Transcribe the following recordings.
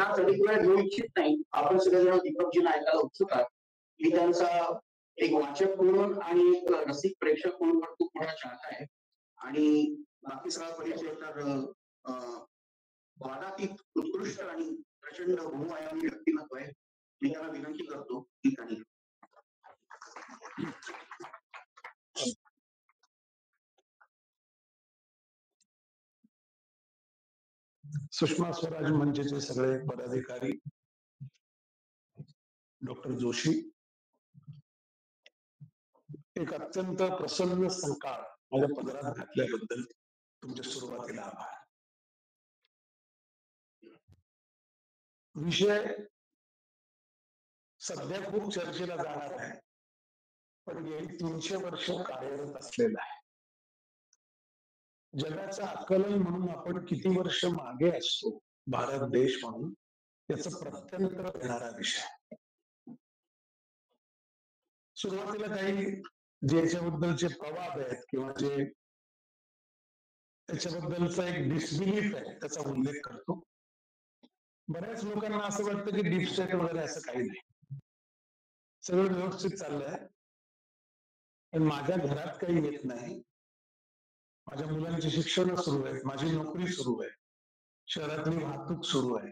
फार अधिक वेळ घेऊ इच्छित नाही. आपण सगळेजण दीपकजींना ऐकायला उत्सुक आहात. मी त्यांचा एक वाचक म्हणून आणि एक रसिक प्रेक्षक म्हणून पण खूप मोठा चाहता आहे. आणि बाकी सगळा परिचय तर वादातीत उत्कृष्ट आणि प्रचंड बहुआयामी व्यक्तिमत्व आहे. मी त्यांना विनंती करतो की त्यांनी सुषमा स्वराज मंचचे सगळे पदाधिकारी, डॉक्टर जोशी, एक अत्यंत प्रसन्न संकाळ माझ्या पदरात घातल्याबद्दल तुमच्या सुरुवातीला आभार. विषय सध्या खूप चर्चेला जाणार आहे, पण गेली 300 वर्ष कार्यरत असलेला आहे. जगाचं आकलन म्हणून आपण किती वर्ष मागे असतो भारत देश म्हणून, याचं प्रत्यंतर देणारा विषय. सुरुवातीला काही जे याच्याबद्दलचे प्रवाद आहेत किंवा जे त्याच्याबद्दलचा एक डिसबिलीफ आहे त्याचा उल्लेख करतो. बऱ्याच लोकांना असं वाटतं की डीप स्टेट वगैरे असं काही नाही, सगळं व्यवस्थित चाललंय, पण माझ्या घरात काही येत नाही. माझ्या मुलांची शिक्षण सुरू आहेत, माझी नोकरी सुरू आहे, शहरातली वाहतूक सुरू आहे.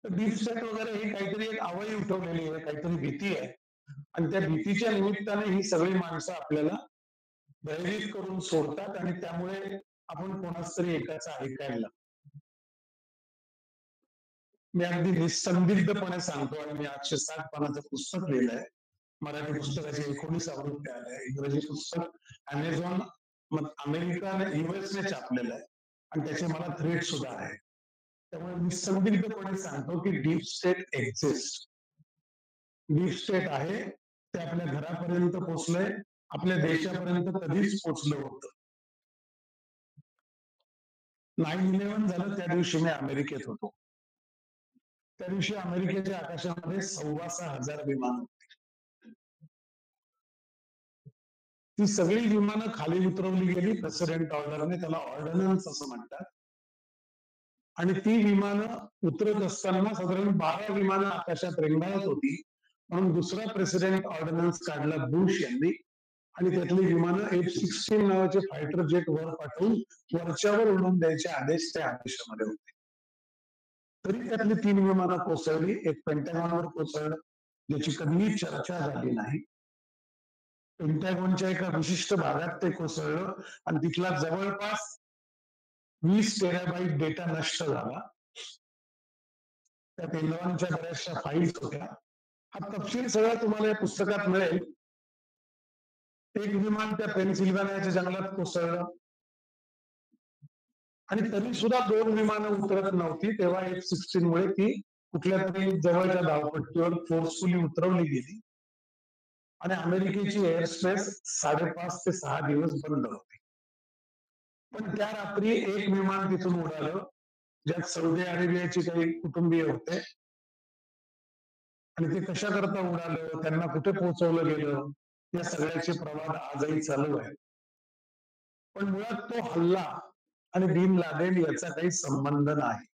तर डीप स्टेट वगैरे हे काहीतरी एक आवई उठवलेली आहे, काहीतरी भीती आहे, आणि त्या भीतीच्या निमित्ताने ही सगळी माणसं आपल्याला भयभीत करून सोडतात आणि त्यामुळे आपण कोणाच तरी एकाचं ऐकायला लागतो. मी अगदी निसंदिग्धपणे सांगतो, आणि मी 860 पानाचं पुस्तक लिहिलंय. मराठी पुस्तकाची 19 आवृत्ती आल्या, इंग्रजी पुस्तक अमेझॉन अमेरिका आणि युएसने छापलेलं आहे, आणि त्याचे मला थ्रेड सुद्धा आहे. त्यामुळे निसंदिग्धपणे सांगतो की deep state exist. Deep state आहे, ते आपल्या घरापर्यंत पोहोचलंय, आपल्या देशापर्यंत कधीच पोहोचलं होतं. 9/11 झालं त्या दिवशी मी अमेरिकेत होतो. त्या दिवशी अमेरिकेच्या आकाशामध्ये 6,500 विमानं होती. ती सगळी विमानं खाली उतरवली गेली प्रेसिडेंट ऑर्डरने, त्याला ऑर्डनन्स असं म्हणतात. आणि ती विमानं उतरत असताना साधारण 12 विमानं आकाशात रेंगाळत होती, म्हणून दुसरा प्रेसिडेंट ऑर्डनन्स काढला बुश यांनी, आणि त्यातली विमानं F-16 नावाचे फायटर जेट वर पाठवून वरच्यावर उडवून द्यायचे आदेश त्या आदेशामध्ये होते. तरी त्यातली 3 विमानं कोसळली. एक पेंटागॉनवर कोसळलं, ज्याची कधीही चर्चा झाली नाही. पेंटागॉनच्या एका विशिष्ट भागात ते कोसळलं, आणि तिथला जवळपास 20 टेराबाईट डेटा नष्ट झाला. त्या पेंटागॉनच्या बऱ्याचशा फाईल्स होत्या. हा तपशील सगळा तुम्हाला या पुस्तकात मिळेल. एक विमान त्या पेन्सिल्व्हानियाच्या जंगलात कोसळलं, आणि तरी सुद्धा 2 विमानं उतरत नव्हती. तेव्हा F-16 मुळे ती कुठल्या तरी जवळच्या धावपट्टीवर फोर्सफुली उतरवली गेली, आणि अमेरिकेची एअर स्पेस 5.5 ते 6 दिवस बंद होती. पण त्या रात्री एक विमान तिथून उडालं, ज्यात सौदी अरेबियाची काही कुटुंबीय होते, आणि ते कशा करता उडालं, त्यांना कुठे पोहोचवलं गेलं, या सगळ्याचे प्रवाद आजही चालू आहेत. पण मुळात तो हल्ला आणि बिन लादेन याचा काही संबंध नाही.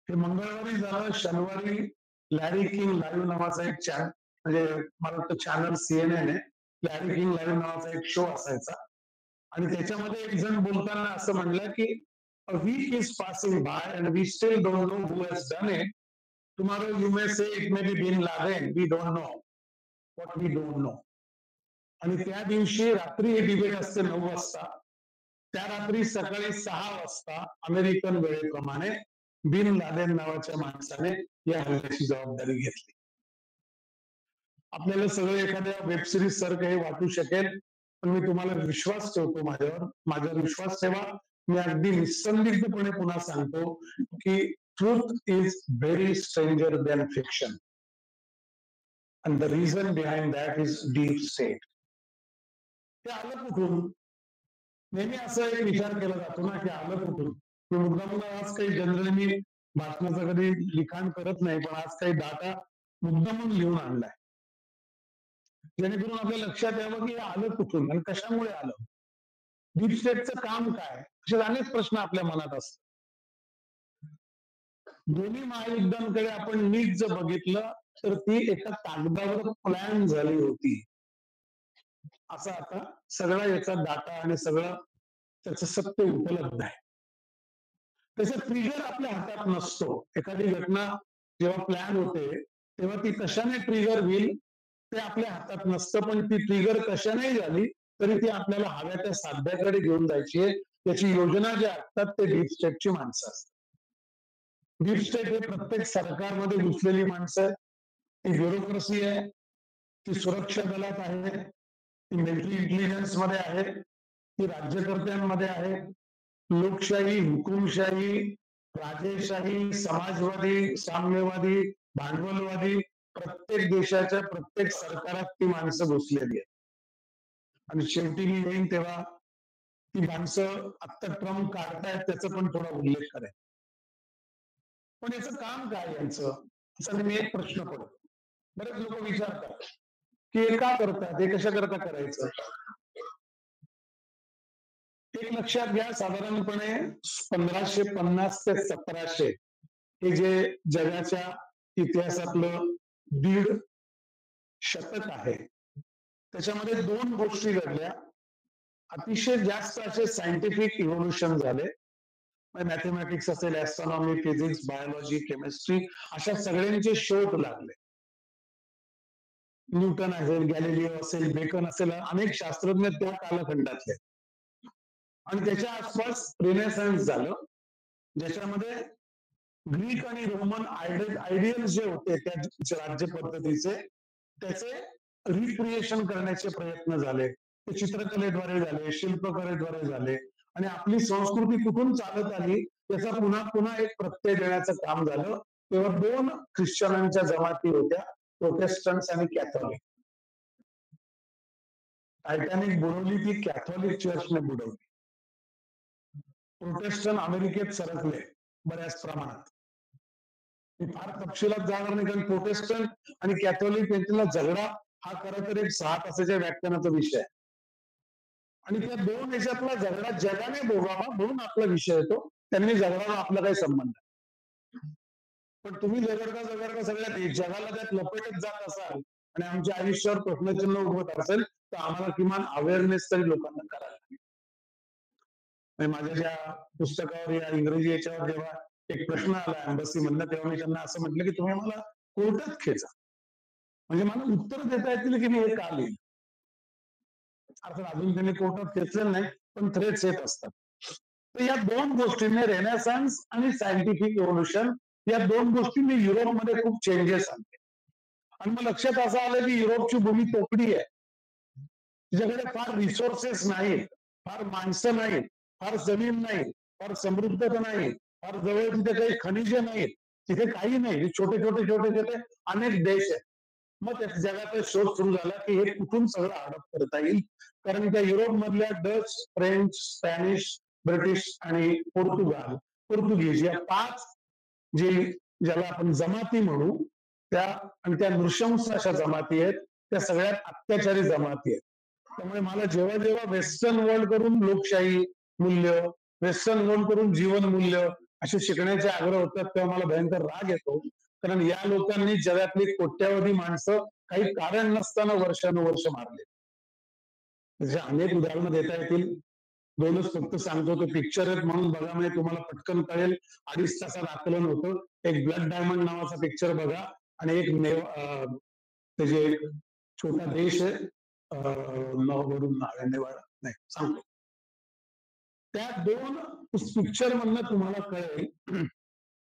हे मंगळवारी झालं. शनिवारी लॅरी किंग लाईव्ह नावाचा एक चॅनल, म्हणजे मला वाटतं चॅनल CNN आहे, लॅरी किंग लाईव्ह नावाचा एक शो असायचा, आणि त्याच्यामध्ये एक जण बोलताना असं म्हणलं की a week is passing by and we still don't know who has done it. Tomorrow you may say it may be bin Laden. We don't know what we don't know. आणि त्या दिवशी रात्री हे डिबेट असते 9 वाजता. त्या रात्री सकाळी 6 वाजता अमेरिकन वेळेप्रमाणे बिन लादेन नावाच्या माणसाने या हल्ल्याची जबाबदारी घेतली. आपल्याला सगळं एखाद्या वेब सिरीज सारखं हे वाटू शकेल, पण मी तुम्हाला विश्वास ठेवतो माझ्यावर विश्वास ठेवा. मी अगदी निसंदिग्धपणे पुन्हा सांगतो की truth is very stranger than fiction, and the reason behind that is deep state. ते आलं कुठून? नेहमी असा एक विचार केला जातो ना की आलं कुठून. मुद्दाम आज काही जनरली मी भाषणाचं कधी लिखाण करत नाही, पण आज काही डाटा मुद्दामून लिहून आणलाय, जेणेकरून आपल्या लक्षात यावं की हे आलं कुठून आणि कशामुळे आलं, डीप स्टेटचं काम काय, असे अनेक प्रश्न आपल्या मनात असतात. दोन्ही महायुद्धांकडे आपण नीट जर बघितलं तर ती एका कागदावर प्लॅन झाली होती. असा आता सगळा याचा डाटा आणि सगळं त्याचं सत्य उपलब्ध आहे. त्याचा ट्रिगर आपल्या हातात नसतो. एखादी घटना जेव्हा प्लॅन होते तेव्हा ती कशाने ट्रिगर होईल ते आपल्या हातात नसतं, पण ती ट्रिगर कशाने झाली तरी ती आपल्याला हव्या त्या साध्याकडे घेऊन जायची आहे. त्याची योजना जी असतात ते डीप स्टेटची माणसं असतात. डीप स्टेट हे प्रत्येक सरकारमध्ये घुसलेली माणसं, ती ब्युरोक्रेसी आहे, ती सुरक्षा दलात आहे, ती मिलिटरी इंटेलिजन्स मध्ये आहे, ती राज्यकर्त्यांमध्ये आहे. लोकशाही, हुकुमशाही, राजेशाही, समाजवादी, साम्यवादी, भांडवलवादी प्रत्येक देशाच्या प्रत्येक सरकारात ती माणसं घुसलेली आहेत. आणि शेवटी मी येईन तेव्हा ती माणसं आत्ता ट्रम्प काढतायत त्याचा पण थोडा उल्लेख करेन. पण याचं काम काय यांचं असा मी एक प्रश्न पडतो. बरेच लोक विचारतात की हे का करतात, हे कशा करता करायचं. एक लक्षात घ्या, साधारणपणे 1550 ते 1700 हे जे जगाच्या इतिहासातलं 1.5 शतक आहे त्याच्यामध्ये 2 गोष्टी घडल्या. अतिशय जास्त असे सायंटिफिक इव्होल्युशन झाले. मॅथमॅटिक्स असेल, ऍस्ट्रॉनॉमी, फिजिक्स, बायोलॉजी, केमिस्ट्री अशा सगळ्यांचे शोध लागले. न्यूटन असेल, गॅलिलिओ असेल, बेकन असेल, अनेक शास्त्रज्ञ त्या कालखंडातले. आणि त्याच्या आसपास रिनेसन्स झालं, ज्याच्यामध्ये ग्रीक आणि रोमन आयडियल जे होते त्या राज्य पद्धतीचे त्याचे रिक्रिएशन करण्याचे प्रयत्न झाले. ते चित्रकलेद्वारे झाले, शिल्पकलेद्वारे झाले आणि आपली संस्कृती कुठून चालत आली याचा पुन्हा पुन्हा एक प्रत्यय देण्याचं काम झालं. तेव्हा 2 ख्रिश्चनांच्या जमाती होत्या, प्रोटेस्टंट्स आणि कॅथॉलिक. टायटॅनिक बुडवली ती कॅथॉलिक चर्चने बुडवली. प्रोटेस्टंट अमेरिकेत सरकले बऱ्याच प्रमाणात. मी फार तपशिलात जाणार नाही, कारण प्रोटेस्टंट आणि कॅथॉलिक यांच्यातला झगडा हा खरं तर एक 6 तासाच्या व्याख्यानाचा विषय आहे. आणि त्या 2 देशातला झगडा जगाने भोगावा म्हणून आपला विषय येतो. त्यांनी झगडावा आपला काही संबंध नाही. पण तुम्ही झगडता सगळ्या जगाला त्यात लपेटत जात असाल आणि आमच्या आयुष्यावर प्रश्नचिन्ह उभवत असेल तर आम्हाला किमान अवेअरनेस तरी लोकांना करायला लागेल. माझ्या ज्या पुस्तकावर या इंग्रजी याच्यावर जेव्हा एक प्रश्न आला एम्बसी मधनं, तेव्हा मी त्यांना असं म्हटलं की तुम्ही मला कोर्टात खेचा, म्हणजे मला उत्तर देता येतील की मी हे का लिहिलं. अर्थात अजून त्यांनी कोर्टात खेचलेलं नाही, पण थ्रेट्स येत असतात. तर या 2 गोष्टींनी, रेनेसान्स आणि सायंटिफिक इव्होल्युशन, या 2 गोष्टींनी युरोपमध्ये खूप चेंजेस आणले. आणि मग लक्षात असं आलं की युरोपची भूमी तोकडी आहे, तिच्याकडे फार रिसोर्सेस नाहीत, फार माणसं नाहीत, फार जमीन नाही, फार समृद्धता नाही, फार जवळ तिथे काही खनिजे नाहीत, तिथे काही नाही, छोटे छोटे छोटे छोटे अनेक देश आहेत. मग त्या जगाचा शोध सुरू झाला की हे कुठून सगळं हडप करता येईल. कारण त्या युरोप मधल्या डच, फ्रेंच, स्पॅनिश, ब्रिटिश आणि पोर्तुगीज या 5 जे ज्याला आपण जमाती म्हणू, त्या नृशंस अशा जमाती आहेत, त्या सगळ्यात अत्याचारी जमाती आहेत. त्यामुळे मला जेव्हा जेव्हा वेस्टर्न वर्ल्ड करून लोकशाही मूल्य, वेस्टर्न वर्ल्ड करून जीवन मूल्य असे शिकण्याचे आग्रह होतात, तेव्हा मला भयंकर राग येतो. कारण या लोकांनी जगातली कोट्यावधी माणसं काही कारण नसताना वर्षानुवर्ष मारले. त्याचे अनेक उदाहरणं देता येतील. 2च फक्त सांगतो, ते पिक्चर आहेत म्हणून बघा, म्हणजे तुम्हाला पटकन कळेल. 2.5 तासात आकलन होतं. एक ब्लड डायमंड नावाचा पिक्चर बघा आणि एक त्याचे एक छोटा देश आहे, वरून नेवाडा, नाही सांगतो. त्या 2 पिक्चर मधनं तुम्हाला कळेल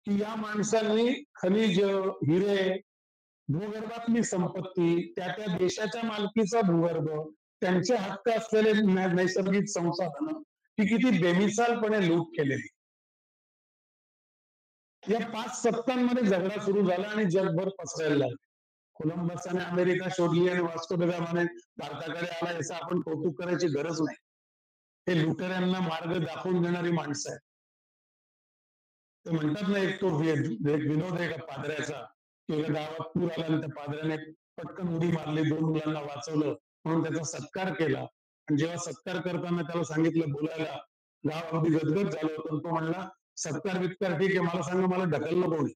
की या माणसांनी खनिज, हिरे, भूगर्भातली संपत्ती, त्या त्या देशाच्या मालकीचा भूगर्भ, त्यांचे हक्क असलेले नैसर्गिक संसाधनं ही किती बेमिसालपणे लूट केलेली. या 5 सत्तांमध्ये झगडा सुरू झाला आणि जगभर पसरायला लागला. कोलंबसाने अमेरिका शोधली आणि वास्को द गामाने भारताकडे आला, याचं आपण कौतुक करायची गरज नाही. हे लुटेऱ्यांना मार्ग दाखवून देणारी माणसं आहेत. ते म्हणतात ना, एक विनोद आहे का पादऱ्याचा, की एका गावात पूर आला आणि त्या पादऱ्याने पटकन उडी मारली, 2 मुलांना वाचवलं, म्हणून त्याचा सत्कार केला. आणि जेव्हा सत्कार करताना त्याला सांगितलं बोलायला, गाव अगदी गदगद झालं होतं. तो म्हणला, सत्कार वित्कार ठीक आहे, मला सांगा मला ढकललं कोणी?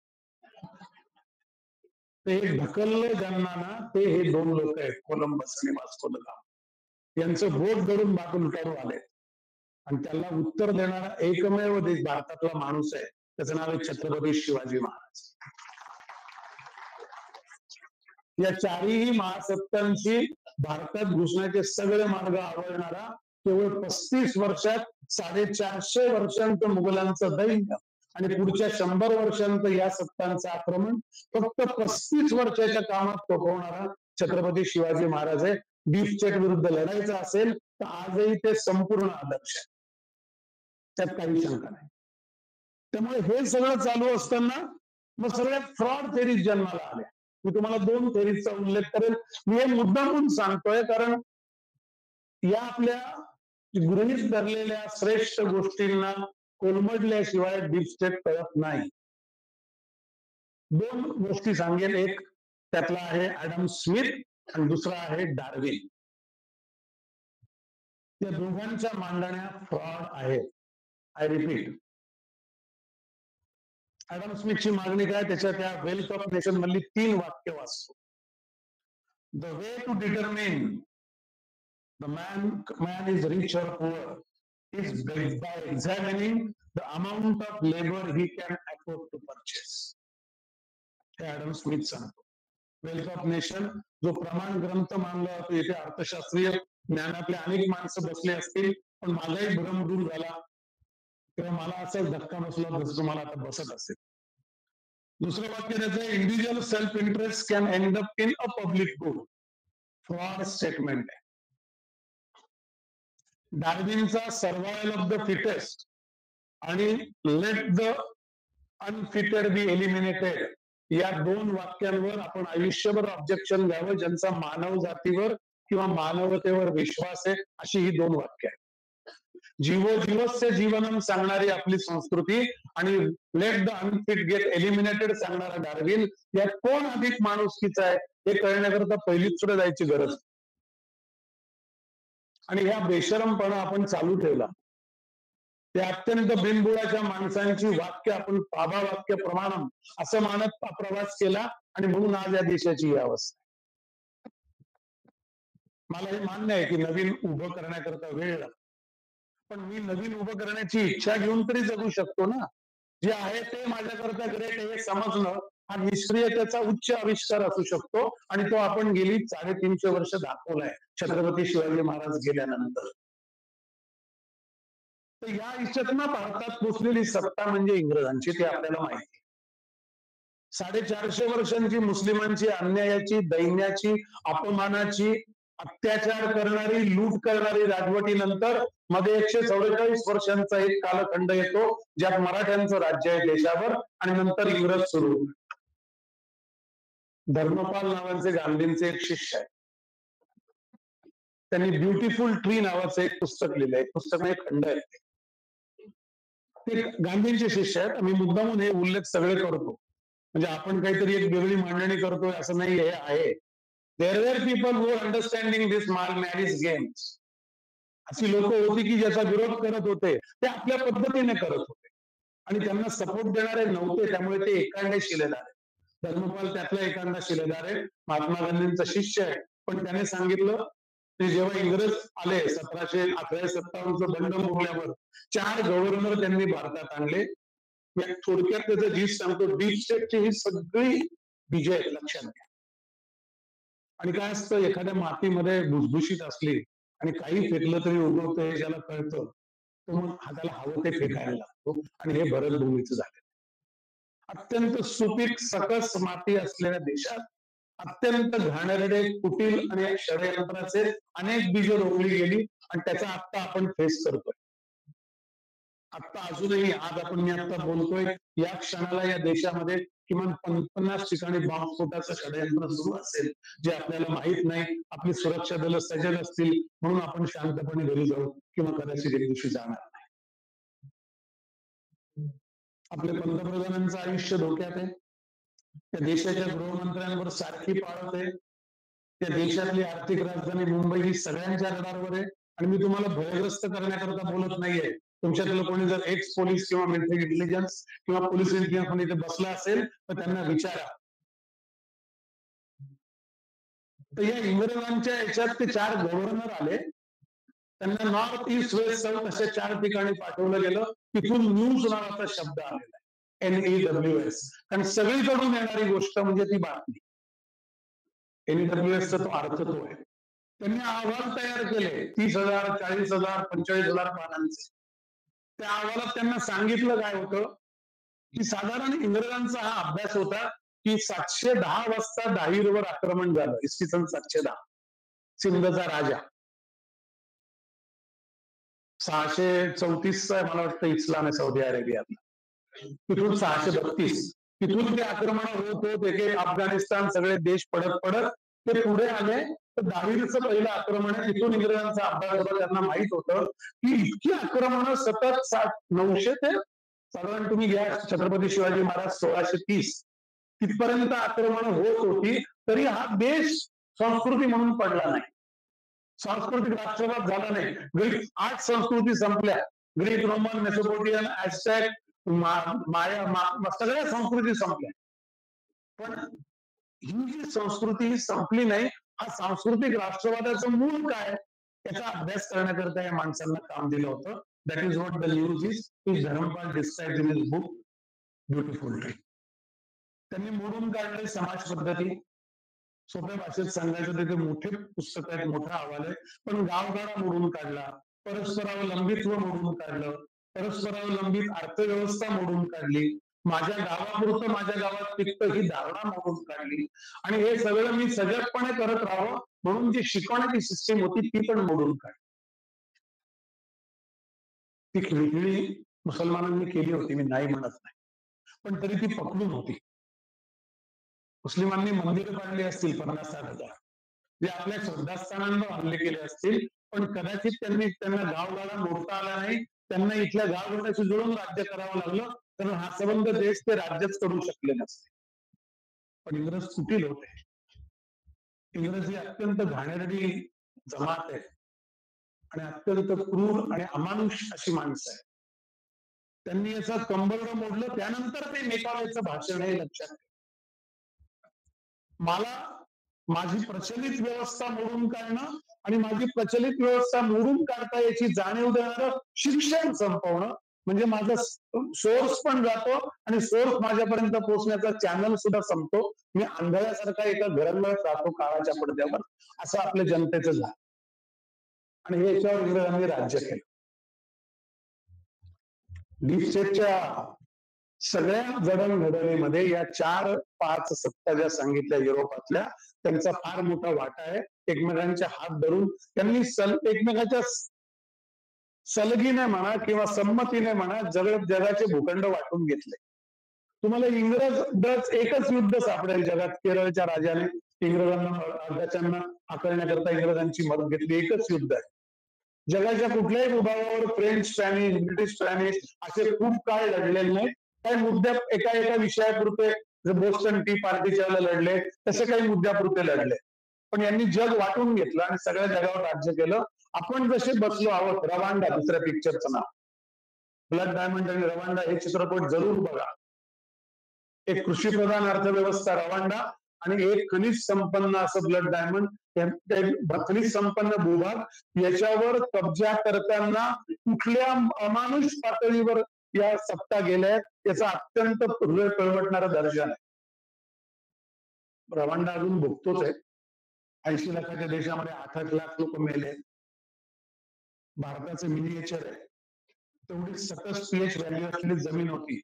ते ढकललं ज्यांना ना ते हे दोन लोक आहेत, कोलंबस आणि वास्को द गामा. यांचं बोट धरून बाजू लुटारू आले आणि त्याला उत्तर देणारा एकमेव देश भारतातला माणूस आहे, त्याचं नाव आहे छत्रपती शिवाजी महाराज. या चारही महासत्तांची भारतात घुसण्याचे सगळे मार्ग आवळणारा केवळ 35 वर्षात 450 वर्षांचं मुघलांचं दैन्य आणि पुढच्या 100 वर्षांचं या सत्तांचं आक्रमण फक्त 35 वर्षाच्या कामात थोपवणारा छत्रपती शिवाजी महाराज आहे. डीप स्टेट विरुद्ध लढायचं असेल तर आजही ते संपूर्ण आदर्श आहे, त्यात काही शंका नाही. त्यामुळे हे सगळं चालू असताना मग सगळ्या फ्रॉड थेरीज जन्माला आल्या. मी तुम्हाला 2 थेरीजचा उल्लेख करेल. मी हे मुद्दामून सांगतोय कारण या आपल्या गृहीत धरलेल्या श्रेष्ठ गोष्टींना कोलमडल्याशिवाय डीप स्टेट कळत नाही. 2 गोष्टी सांगेल. एक त्यातला आहे ऍडम स्मिथ आणि दुसरा आहे डार्विन. या दोघांच्या मांडण्या फ्रॉड आहेत. आय रिपीट, ऍडम स्मिथची मागणी काय? त्याच्या त्या वेल्थ ऑफ नेशन मधली 3 वाक्य वाचतो. The way to determine the man is rich or poor is by examining the amount of labor he can afford to purchase. हे ऍडम स्मिथ सांगतो. वेल्थ ऑफ नेशन जो प्रमाण ग्रंथ मानला जातो, इथे अर्थशास्त्रीय ज्ञानातले अनेक माणसं बसले असतील, पण माझाही भ्रम दूर झाला किंवा मला असाच धक्का बसला जसं तुम्हाला आता बसत असेल. दुसरं वाक्य त्याचं, individual self interest can end up in a public good. Fraud statement आहे. डार्विनचा सर्वायवल ऑफ द फिटेस्ट आणि लेट द अनफिटेड बी एलिमिनेटेड या 2 वाक्यांवर आपण आयुष्यभर ऑब्जेक्शन द्यावं, ज्यांचा मानव जातीवर किंवा मानवतेवर विश्वास आहे. अशी ही 2 वाक्य आहेत. जीवो जीवस्य जीवनम सांगणारी आपली संस्कृती आणि let the unfit get eliminated सांगणारा डार्विन, यात कोण अधिक माणुसकीचा आहे हे कळण्याकरता पहिलीच सुद्धा जायची गरज. आणि ह्या बेशरमपणा आपण चालू ठेवला. त्या अत्यंत बिनबुडाच्या माणसांची वाक्य आपण बाबा वाक्य प्रमाणम असं मानत प्रवास केला आणि म्हणून आज या देशाची ही अवस्था. मला हे मान्य आहे की नवीन उभं करण्याकरता वेळ लागतो, पण मी नवीन उभं करण्याची इच्छा घेऊन तरी जगू शकतो ना. जे आहे ते माझ्याकरता ग्रेट हे समजणं हा निष्क्रियतेचा उच्च आविष्कार असू शकतो आणि तो आपण गेली 350 वर्ष दाखवलाय छत्रपती शिवाजी महाराज गेल्यानंतर. तर या इच्छेतनं भारतात पोचलेली सत्ता म्हणजे इंग्रजांची, ते आपल्याला माहिती. 450 वर्षांची मुस्लिमांची अन्यायाची, दैन्याची, अपमानाची, अत्याचार करणारी, लूट करणारी राजवटीनंतर मध्ये 144 वर्षांचा एक कालखंड येतो ज्यात मराठ्यांचं राज्य आहे देशावर आणि नंतर इंग्रज सुरू. धर्मपाल नावाचे गांधींचे एक शिष्य आहे. त्यांनी ब्युटिफुल ट्री नावाचं एक पुस्तक लिहिलंय. पुस्तक नाही, खंड आहे. ते गांधींचे शिष्य आहेत. आम्ही मुद्दामून हे उल्लेख सगळे करतो, म्हणजे आपण काहीतरी एक वेगळी मांडणी करतोय असं नाही. हे आहे. There were people who were understanding this marriage games. अशी लोक होती की ज्याचा विरोध करत होते, ते आपल्या पद्धतीने करत होते आणि त्यांना सपोर्ट देणारे नव्हते, त्यामुळे ते एकांडे शिलेदार आहेत. धर्मपाल त्यातला एखादा शिलेदार आहे, महात्मा गांधींचा शिष्य आहे. पण त्याने सांगितलं ते जेव्हा इंग्रज आले 1758 बंड मोडल्यावर 4 गव्हर्नर त्यांनी भारतात आणले. थोडक्यात त्याचं जीत सांगतो. डीप स्टेटची ही सगळी बीजे आहेत, लक्षात घ्या. आणि काय असतं, एखाद्या मातीमध्ये भुसभुशीत असली आणि काही फेकलं तरी उगवतं हे ज्याला कळतं, तो मग हाताला हवं ते फेकायला लागतो आणि हे भरत भूमीचं झालं. अत्यंत सुपीक सकस माती असलेल्या देशात अत्यंत घाणेरडे, कुटील आणि षडयंत्राचे अनेक बीज रोवली गेली आणि त्याचा आत्ता आपण फेस करतोय. आत्ता अजूनही आज आपण मी आता बोलतोय या क्षणाला या देशामध्ये किमान 50 ठिकाणी बॉम्बस्फोटाचं षडयंत्र सुरू असेल जे आपल्याला माहित नाही. आपली सुरक्षा दल सजग असतील म्हणून आपण शांतपणे घरी जाऊ किंवा कदाचित एक दिवशी जाणार नाही. आपल्या पंतप्रधानांचं आयुष्य धोक्यात आहे. त्या देशाच्या गृहमंत्र्यांवर सारखी पाळत आहे. त्या देशातली आर्थिक राजधानी मुंबई ही सगळ्यांच्या रडारवर आहे आणि मी तुम्हाला भयग्रस्त करण्याकरता बोलत नाहीये. तुमच्यातलं कोणी जर एक्स पोलीस किंवा मिलिटरी इंटेलिजन्स किंवा पोलीस इंटेलिजन्स मध्ये इथे बसला असेल तर त्यांना विचारा. तर या इंग्रजांच्या याच्यात ते 4 गव्हर्नर आले. त्यांना नॉर्थ ईस्ट वेस्ट साऊथ अशा 4 ठिकाणी पाठवलं गेलं. तिथून न्यूज नावाचा शब्द आलेला आहे, NEWS. कारण सगळीकडून येणारी गोष्ट म्हणजे ती बातमी. NEWS चा तो अर्थ तो आहे. त्यांनी अहवाल तयार केले 30,000, 40,000, 45,000 पानांचे. त्या अहवालात त्यांना सांगितलं काय होतं की साधारण इंग्रजांचा हा अभ्यास होता की 710 वाजता दाहिरवर आक्रमण झालं, इसवी सन 710. सिंधचा राजा. 634 मला वाटतं इस्लाम आहे सौदी अरेबियात. तिथून 632 तिथून ते आक्रमण होत होत एक अफगाणिस्तान सगळे देश पडत पडत ते पुढे आले. तर दाहिरचं पहिलं आक्रमण आहे. तिथून इंग्रजांचा अभ्यास होता. त्यांना माहित होतं की इतकी आक्रमण सतत 900 ते साधारण तुम्ही घ्या छत्रपती शिवाजी महाराज 1630 तिथपर्यंत आक्रमण होत होती. तरी हा देश संस्कृती म्हणून पडला नाही, सांस्कृतिक राष्ट्रवाद झाला नाही. ग्रीक 8 संस्कृती संपल्या. ग्रीक, रोमन, मेसोपोटियन, ऍझटेक, माया, सगळ्या संस्कृती संपल्या. पण ही जी संस्कृती ही संपली नाही. हा सांस्कृतिक राष्ट्रवादाचं मूळ काय याचा अभ्यास करण्याकरता या माणसांना काम दिलं होतं. That is what the news is. Dharampal described in his book beautiful tree. त्यांनी मोडून काढले समाज पद्धती. सोप्या भाषेत सांगायचं तिथे मोठे पुस्तक आहेत, मोठा अहवाल आहे. पण गावगाडा मोडून काढला, परस्परावलंबित्व मोडून काढलं, परस्परावलंबित अर्थव्यवस्था मोडून काढली, माझ्या गावापुरतं माझ्या गावात पिकतं ही धारणा मोडून काढली. आणि हे सगळं मी सजगपणे करत राहावं म्हणून जी शिकवण्याची सिस्टीम होती ती पण मोडून काढली. ती खिळखिळी मुसलमानांनी केली होती, मी नाही म्हणत नाही, पण तरी ती पकडून होती. मुस्लिमांनी मंदिरं बांधली असतील 50,000-60,000, जे आपल्या श्रद्धास्थानांवर हल्ले केले असतील, पण कदाचित त्यांना गावगाडा मोडता आला नाही. त्यांना इथल्या गावगाड्याशी जुळून राज्य करावं लागलं, कारण हा संबंध देश ते राज्यच करू शकले नसते. पण इंग्रज कुटील होते. इंग्रज ही अत्यंत घाणेरडी जमात आहे आणि अत्यंत क्रूर आणि अमानुष अशी माणसं आहे. त्यांनी याचा कंबरड मोडलं, त्यानंतर ते मेकावायचं भाषण हे लक्षात ठेवा. मला माझी प्रचलित व्यवस्था मोडून काढणं आणि माझी प्रचलित व्यवस्था मोडून काढता याची जाणीव देणारं शिक्षण संपवणं म्हणजे माझा सोर्स पण जातो आणि सोर्स माझ्यापर्यंत पोहोचण्याचा चॅनल सुद्धा संपतो. मी आंधळ्यासारखा एका घरांवर राहतो काळाच्या पडद्यावर, असं आपल्या जनतेचं झालं. आणि हे याच्यावर इंग्रजांनी राज्य केलं. डीप स्टेटच्या सगळ्या जडणघडणीमध्ये या 4-5 सत्ता ज्या सांगितल्या युरोपातल्या, त्यांचा फार मोठा वाटा आहे. एकमेकांच्या हात धरून त्यांनी एकमेकांच्या सलगीने म्हणा किंवा संमतीने म्हणा जगाचे भूखंड वाटून घेतले. तुम्हाला इंग्रज एकच युद्ध सापडेल जगात. केरळच्या राजाने इंग्रजांना आकरण्याकरता इंग्रजांची मदत घेतली. एकच युद्ध आहे. जगाच्या कुठल्याही भूभागावर फ्रेंच, स्पॅनिश, ब्रिटिश, स्पॅनिश असे खूप काळ लढलेले नाही. काही मुद्द्या एका विषयापुरते बोस्टन टी पार्टीच्या लढले, तसे काही मुद्द्यापुरते लढले. पण यांनी जग वाटून घेतलं आणि सगळ्या जगावर राज्य केलं. आपण जसे बसलो आहोत, रवांडा दुसऱ्या पिक्चरचं नाव, ब्लड डायमंड आणि रवांडा हे चित्रपट जरूर बघा. एक कृषीप्रधान अर्थव्यवस्था रवांडा आणि एक खनिज संपन्न असं ब्लड डायमंड. खनिज संपन्न भूभाग याच्यावर कब्जा करताना कुठल्या अमानुष पातळीवर या सत्ता गेल्या याचा अत्यंत हृदय कळवटणारा दर्जा आहे. रवांडा अजून भुगतोच आहे. 80 लाखाच्या देशामध्ये 8 लाख लोक मेले. भारताचे मिनिएचर आहे. तेवढी सकस पीएच व्हॅल्यू असलेली जमीन होती,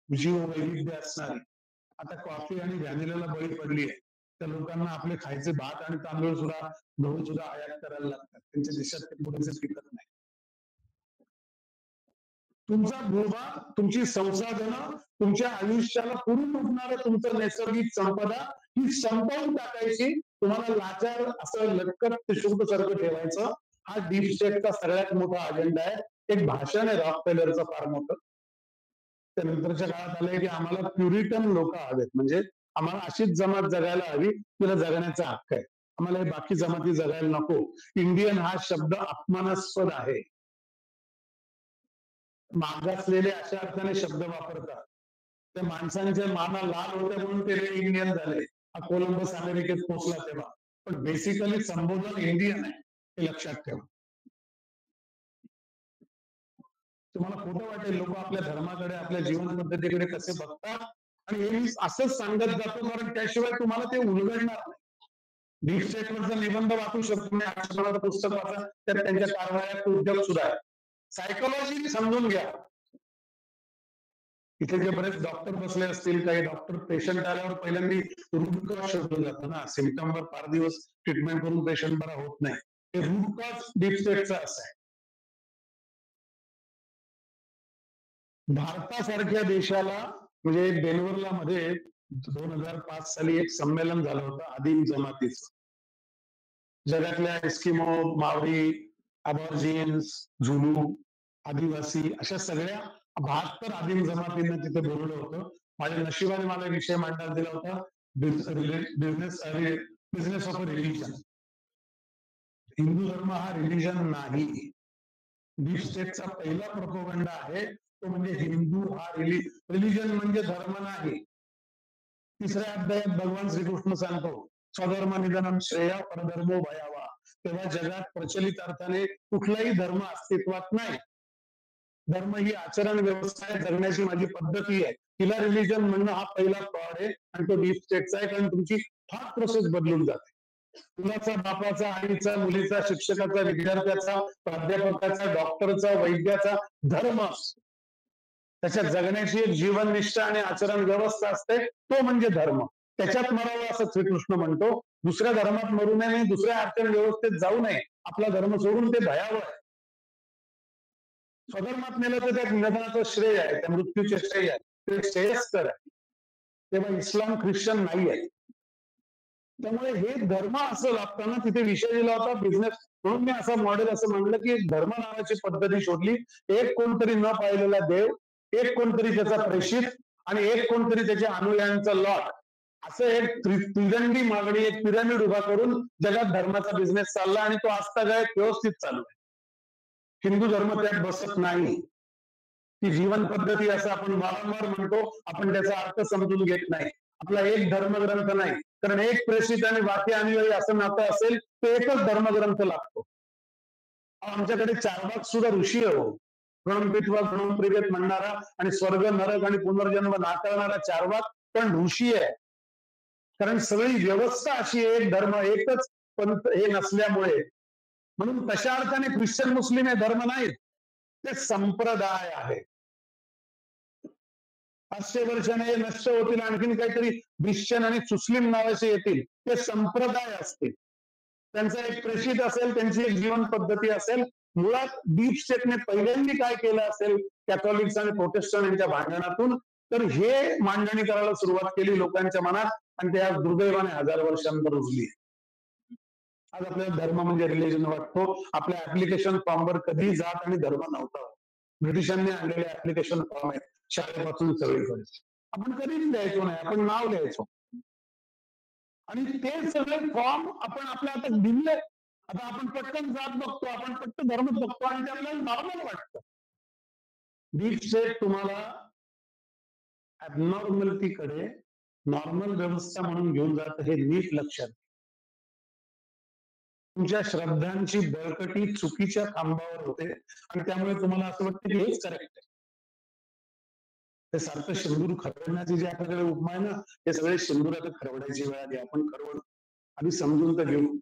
जीव वैविध्य असणारी. आता कॉफी आणि व्हॅनिलाला बळी पडली आहे. त्या लोकांना आपले खायचे भात आणि तांदूळ सुद्धा, गहू सुद्धा आयात करायला लागतात. त्यांच्या देशात ते पुरेसे पिकत नाही. तुमचा भूभाग, तुमची संसाधनं, तुमच्या आयुष्याला पुरून उठणारं तुमचं नैसर्गिक संपदा ही संपवून टाकायची. तुम्हाला लाचार असं लटकत शुद्ध सारखं ठेवायचं. हा डीप स्टेटचा सगळ्यात मोठा अजेंडा आहे. एक भाषण आहे रॉकफेलरचं फार मोठं. त्यानंतरच्या काळात आलंय की आम्हाला प्युरिटन लोक हवेत, म्हणजे आम्हाला अशीच जमात जगायला हवी, तिला जगण्याचा हक्क आहे. आम्हाला हे बाकी जमाती जगायला नको. इंडियन हा शब्द अपमानास्पद आहे. मागासलेले अशा अर्थाने शब्द वापरतात. त्या माणसांच्या माना लाल होत्या म्हणून ते इंडियन झाले. कोलंबस अमेरिकेत पोहोचला तेव्हा. पण बेसिकली संबोधन इंडियन आहे, हे लक्षात ठेवा. तुम्हाला खोटं वाटेल, लोक आपल्या धर्माकडे, आपल्या जीवन पद्धतीकडे कसे बघतात, आणि हे मी असंच सांगत जातो कारण त्याशिवाय तुम्हाला ते उलगडणार नाही. डीप स्टेटवरचा निबंध वाचू शकतो, मी आठवड्याचं पुस्तक वाचा, तर त्यांच्या कारवाया उद्योग सुद्धा आहे. सायकोलॉजी समजून घ्या. इथे जे बरेच डॉक्टर बसले असतील, काही डॉक्टर पेशंट आल्यावर पहिल्यांदा रूट कॉज शोधलं जातं ना. सिम्पटमवर फार दिवस ट्रीटमेंट करून पेशंट बरा होत नाही. हे रूट कॉज डीप स्टेटचा असं आहे. भारतासारख्या देशाला म्हणजे डेन्व्हरला मध्ये 2005 साली एक संमेलन झालं होतं आदिम जमातीचं. जगातल्या एस्किमो, मावरी, अबॉर्जिन्स, झुलू, आदिवासी अशा सगळ्या 72 आदिम जमातींना तिथे बोलवलं होतं. माझ्या नशिबाने मला विषय मांडण्यात दिला होता, बिझनेस ऑफ रिलीजन. हिंदू धर्म हा रिलीजन नाही. डीप स्टेटचा पहिला प्रोपोगंडा आहे तो म्हणजे हिंदू हा रिलीजन म्हणजे धर्म नाही. तिसऱ्या अध्यायात भगवान श्रीकृष्ण सांगतो, स्वधर्म निधनम श्रेय परधर्मो भयावा. तेव्हा जगात प्रचलित अर्थाने कुठलाही धर्म अस्तित्वात नाही. धर्म ही आचरण व्यवस्था आहे, जगण्याची माझी पद्धती आहे. तिला रिलीजन म्हणणं हा पहिला फ्रॉड आहे, आणि तो डीप स्टेटचा आहे, कारण तुमची थॉट प्रोसेस बदलून जाते. मुलाचा, बापाचा, आईचा, मुलीचा, शिक्षकाचा, विद्यार्थ्याचा, प्राध्यापकाचा, डॉक्टरचा, वैद्याचा धर्म, त्याच्या जगण्याची एक जीवननिष्ठा आणि आचरण व्यवस्था असते, तो म्हणजे धर्म. त्याच्यात मरावं असं श्रीकृष्ण म्हणतो. दुसऱ्या धर्मात मरू नये आणि दुसऱ्या आचरण व्यवस्थेत जाऊ नये. आपला धर्म सोडून ते भयावह आहे. स्वधर्मात नेलं तर त्या निधनाचं श्रेय आहे, त्या मृत्यूचे श्रेय आहे, ते श्रेयस्कर आहे. तेव्हा इस्लाम ख्रिश्चन नाही आहे. त्यामुळे हे धर्म असं लागताना तिथे विषय दिला होता बिझनेस. म्हणून मी असं मॉडेल असं म्हणलं की धर्म नावाची पद्धती शोधली. एक कोणतरी न पाहिलेला देव, एक कोणतरी त्याचा प्रेषित, आणि एक कोणतरी त्याच्या अनुयायांचा लॉट, असं एक त्रिदंडी मागणी, एक पिरामिड उभा करून जगात धर्माचा बिझनेस चालला, आणि तो आजतागायत व्यवस्थित चालू आहे. हिंदू धर्म त्यात बसत नाही. ती जीवन पद्धती असं आपण वारंवार म्हणतो, आपण त्याचा अर्थ समजून घेत नाही. आपला एक धर्मग्रंथ नाही, कारण एक प्रेषित आणि बाकी अनुयायी असं नातं असेल तर एकच धर्मग्रंथ लागतो. आमच्याकडे चारबाग सुद्धा ऋषी आहे हो. गणपित्वा गणप्रिवेत म्हणणारा आणि स्वर्ग, नरक आणि पुनर्जन्म नाकारणारा चारबाग पण ऋषी आहे. कारण सगळी व्यवस्था अशी एक धर्म, एकच पंथ हे नसल्यामुळे. म्हणून तशा अर्थाने ख्रिश्चन मुस्लिम हे धर्म नाहीत, ते संप्रदाय आहे. 500 वर्षाने नष्ट होतील, आणखीन काहीतरी ख्रिश्चन आणि मुस्लिम नावाचे येतील, ते संप्रदाय असतील. त्यांचा एक प्रेषित असेल, त्यांची एक जीवन पद्धती असेल. मुळात डीप स्टेटने पहिल्यांदा काय केलं असेल कॅथॉलिक्स आणि प्रोटेस्टंट यांच्या भांडणातून, तर हे मांडणी करायला सुरुवात केली लोकांच्या मनात, आणि ते आज दुर्दैवाने 1000 वर्षांवर रुजली. आज आपल्याला धर्म म्हणजे रिलीजन वाटतो. आपल्या ऍप्लिकेशन फॉर्मवर कधी जात आणि धर्म नव्हता. ब्रिटिशांनी आणलेले ऍप्लिकेशन फॉर्म आहेत शाळेपासून सगळीकडे. आपण कधीच लिहायचो नाही, आपण नाव लिहायचो, आणि ते सगळे फॉर्म आपण आपल्या हातात दिले. आता आपण पटकन जात बघतो, आपण पटकन धर्म बघतो, आणि ते आपल्याला नॉर्मल वाटतं. डीप स्टेट तुम्हाला ऍबनॉर्मलिटीकडे नॉर्मल व्यवस्था म्हणून घेऊन जात, हे नीट लक्षात. तुमच्या श्रद्धांची बळकटी चुकीच्या खांबावर होते, आणि त्यामुळे तुम्हाला असं वाटतं की हेच करेक्ट आहे. ते सारखं शेंदूर खरवण्याची जी आपल्याकडे उपमा आहे ना, हे सगळे शेंदूर आता खरवण्याची वेळ आली. आपण खरवण आधी समजून तर घेऊ.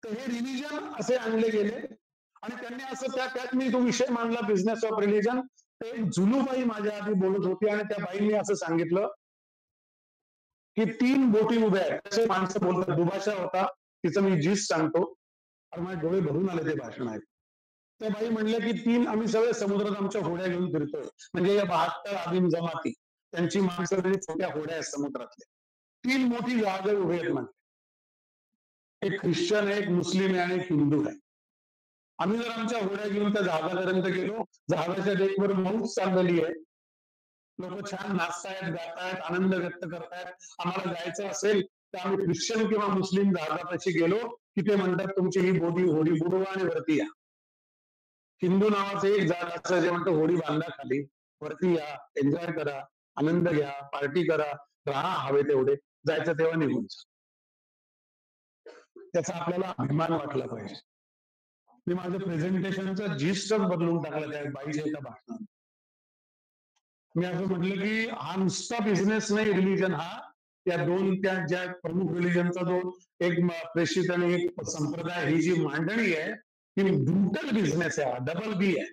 तर हे रिलीजन असे आणले गेले, आणि त्यांनी असं त्यात मी तो विषय मांडला, बिझनेस ऑफ रिलीजन. ते जुलूबाई माझ्या आधी बोलत होती, आणि त्या बाईंनी असं सांगितलं की 3 बोटी उभ्या आहेत. तसे माणसं बोलतात. दुभाषा होता, तिचं मी जीस सांगतो, आणि माझे डोळे भरून आले ते भाषण आहे. त्या बाई म्हणल्या की आम्ही सगळे समुद्रात आमच्या होड्या घेऊन फिरतोय. म्हणजे या 72 आदिम जमाती, त्यांची माणसं छोट्या होड्या आहेत समुद्रातल्या. 3 मोठी जहाजं उभे आहेत म्हणजे. एक ख्रिश्चन आहे, एक मुस्लिम आहे, आणि एक हिंदू आहे. आम्ही जर आमच्या होड्या घेऊन त्या जहाजापर्यंत गेलो, जहाजाच्या डेकवर मौज चाललेली आहे, लोक छान नाचतायत, गातायत, आनंद व्यक्त करतायत. आम्हाला जायचं असेल तर आम्ही ख्रिश्चन किंवा मुस्लिम जहाजापाशी गेलो की ते म्हणतात तुमची ही होडी बुडवा आणि वरती या. हिंदू नावाचं एक झाड असं जे म्हणतं होडी बांधा खाली, वरती या, एन्जॉय करा, आनंद घ्या, पार्टी करा, राहा हवे तेवढे, जायचं तेव्हा निघून जा. त्याचा आपल्याला अभिमान वाटला पाहिजे. मी माझं प्रेझेंटेशनचा जिस्टच बदलून टाकला त्या बाईच्या एका भाषणात. मी असं म्हटलं की हा नुसता बिझनेस नाही, रिलीजन हा त्या ज्या प्रमुख रिलीजनचा जो एक प्रेषित आणि एक संप्रदाय ही जी मांडणी आहे ही ब्रुटल बिझनेस आहे, डबल बी आहे.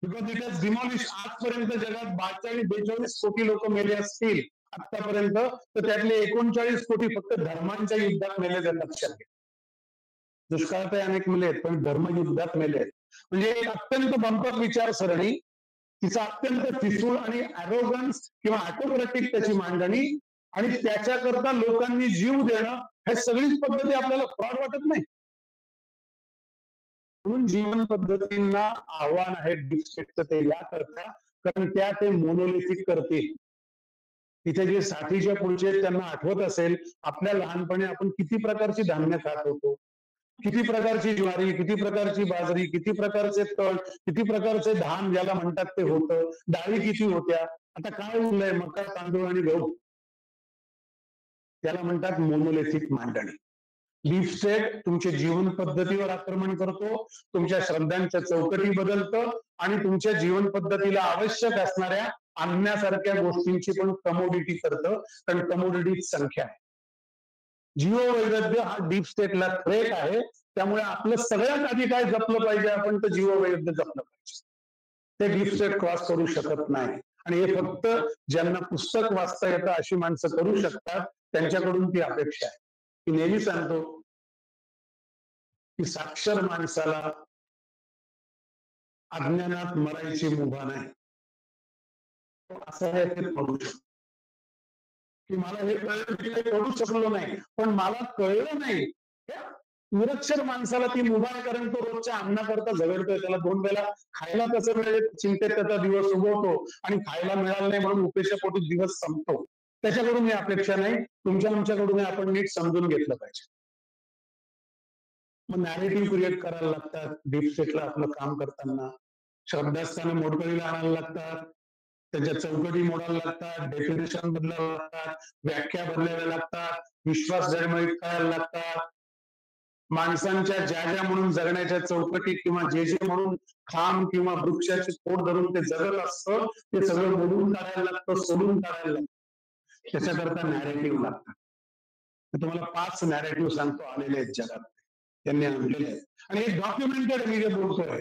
Because it has demolish. आजपर्यंत जगात 42-42 कोटी लोक मेले असतील आतापर्यंत, तर त्यातले 39 कोटी फक्त धर्मांच्या युद्धात मेले जातात. लक्षात घ्या. दुष्काळात अनेक मेले आहेत, पण धर्मयुद्धात मेले आहेत. म्हणजे एक अत्यंत बंपर विचारसरणी, तिचा अत्यंत ठिसूळ आणि अरोगन्स किंवा ऑटोक्रेटिक त्याची मांडणी, आणि त्याच्याकरता लोकांनी जीव देणं, हे सगळीच पद्धती आपल्याला फ्रॉड वाटत नाही. म्हणून जीवन पद्धतींना आव्हान आहे डीप स्टेटचं ते याकरता, कारण त्या ते मोनोलिथिक करतील. तिथे जे 60च्या पुढचे त्यांना आठवत असेल, आपल्या लहानपणी आपण किती प्रकारची धान्य खात होतो, किती प्रकारची ज्वारी, किती प्रकारची बाजरी, किती प्रकारचे तण, किती प्रकारचे धान ज्याला म्हणतात ते होतं, डाळी किती होत्या. आता काय उरलंय? मका, तांदूळ आणि गहू. त्याला म्हणतात मोनोलिथिक मांडणी. डीप स्टेट तुमच्या जीवन पद्धतीवर आक्रमण करतो, तुमच्या श्रद्धांच्या चौकटी बदलतं आणि तुमच्या जीवन पद्धतीला आवश्यक असणाऱ्या आणण्यासारख्या गोष्टींची पण कमोडिटी करतं, कारण कमोडिटी संख्या आहे. जीववैविध्य हा डीप स्टेटला थ्रेट आहे. त्यामुळे आपलं सगळ्यात आधी काय जपलं पाहिजे आपण, तर जीववैविध्य जपलं पाहिजे. ते डीप स्टेट क्रॉस करू शकत नाही. आणि हे फक्त ज्यांना पुस्तक वाचता येतं अशी माणसं करू शकतात, त्यांच्याकडून ती अपेक्षा आहे. मी नेहमी सांगतो की साक्षर माणसाला अज्ञानात मरायची मुभा नाही. असं हे पडू शकतो की मला हे कळलं की काही पडू शकलो नाही, पण मला कळलं नाही. निरक्षर माणसाला ती मुभा आहे, कारण तो रोजच्या अन्नाकरता झगडतोय. त्याला 2 वेळेला खायला कसं मिळेल चिंतेत त्याचा दिवस उगवतो, आणि खायला मिळालं नाही म्हणून उपेक्षा पोटी दिवस संपतो. त्याच्याकडून ही अपेक्षा नाही, तुमच्या आमच्याकडून आपण नीट समजून घेतलं पाहिजे. मग नॅरेटिव्ह क्रिएट करायला लागतात डीप स्टेटला आपलं काम करताना. श्रद्धास्थानं मोडकळीला आणायला लागतात, त्याच्या चौकटी मोडायला लागतात, डेफिनेशन बदलायला लागतात, व्याख्या बदलायला लागतात, विश्वास जन्मयित करायला लागतात. माणसांच्या ज्या म्हणून जगण्याच्या चौकटी किंवा जे म्हणून खांब किंवा वृक्षाची खोड धरून ते जगत असतं, ते सगळं मोडून काढायला लागतं, सोडून काढायला लागतं. त्याच्याकरता नॅरेटिव्ह लागतात. तुम्हाला 5 नॅरेटिव्ह सांगतो आलेले आहेत जगात, त्यांनी आणलेले आहेत. आणि हे डॉक्युमेंटेड मी जे बोलतोय,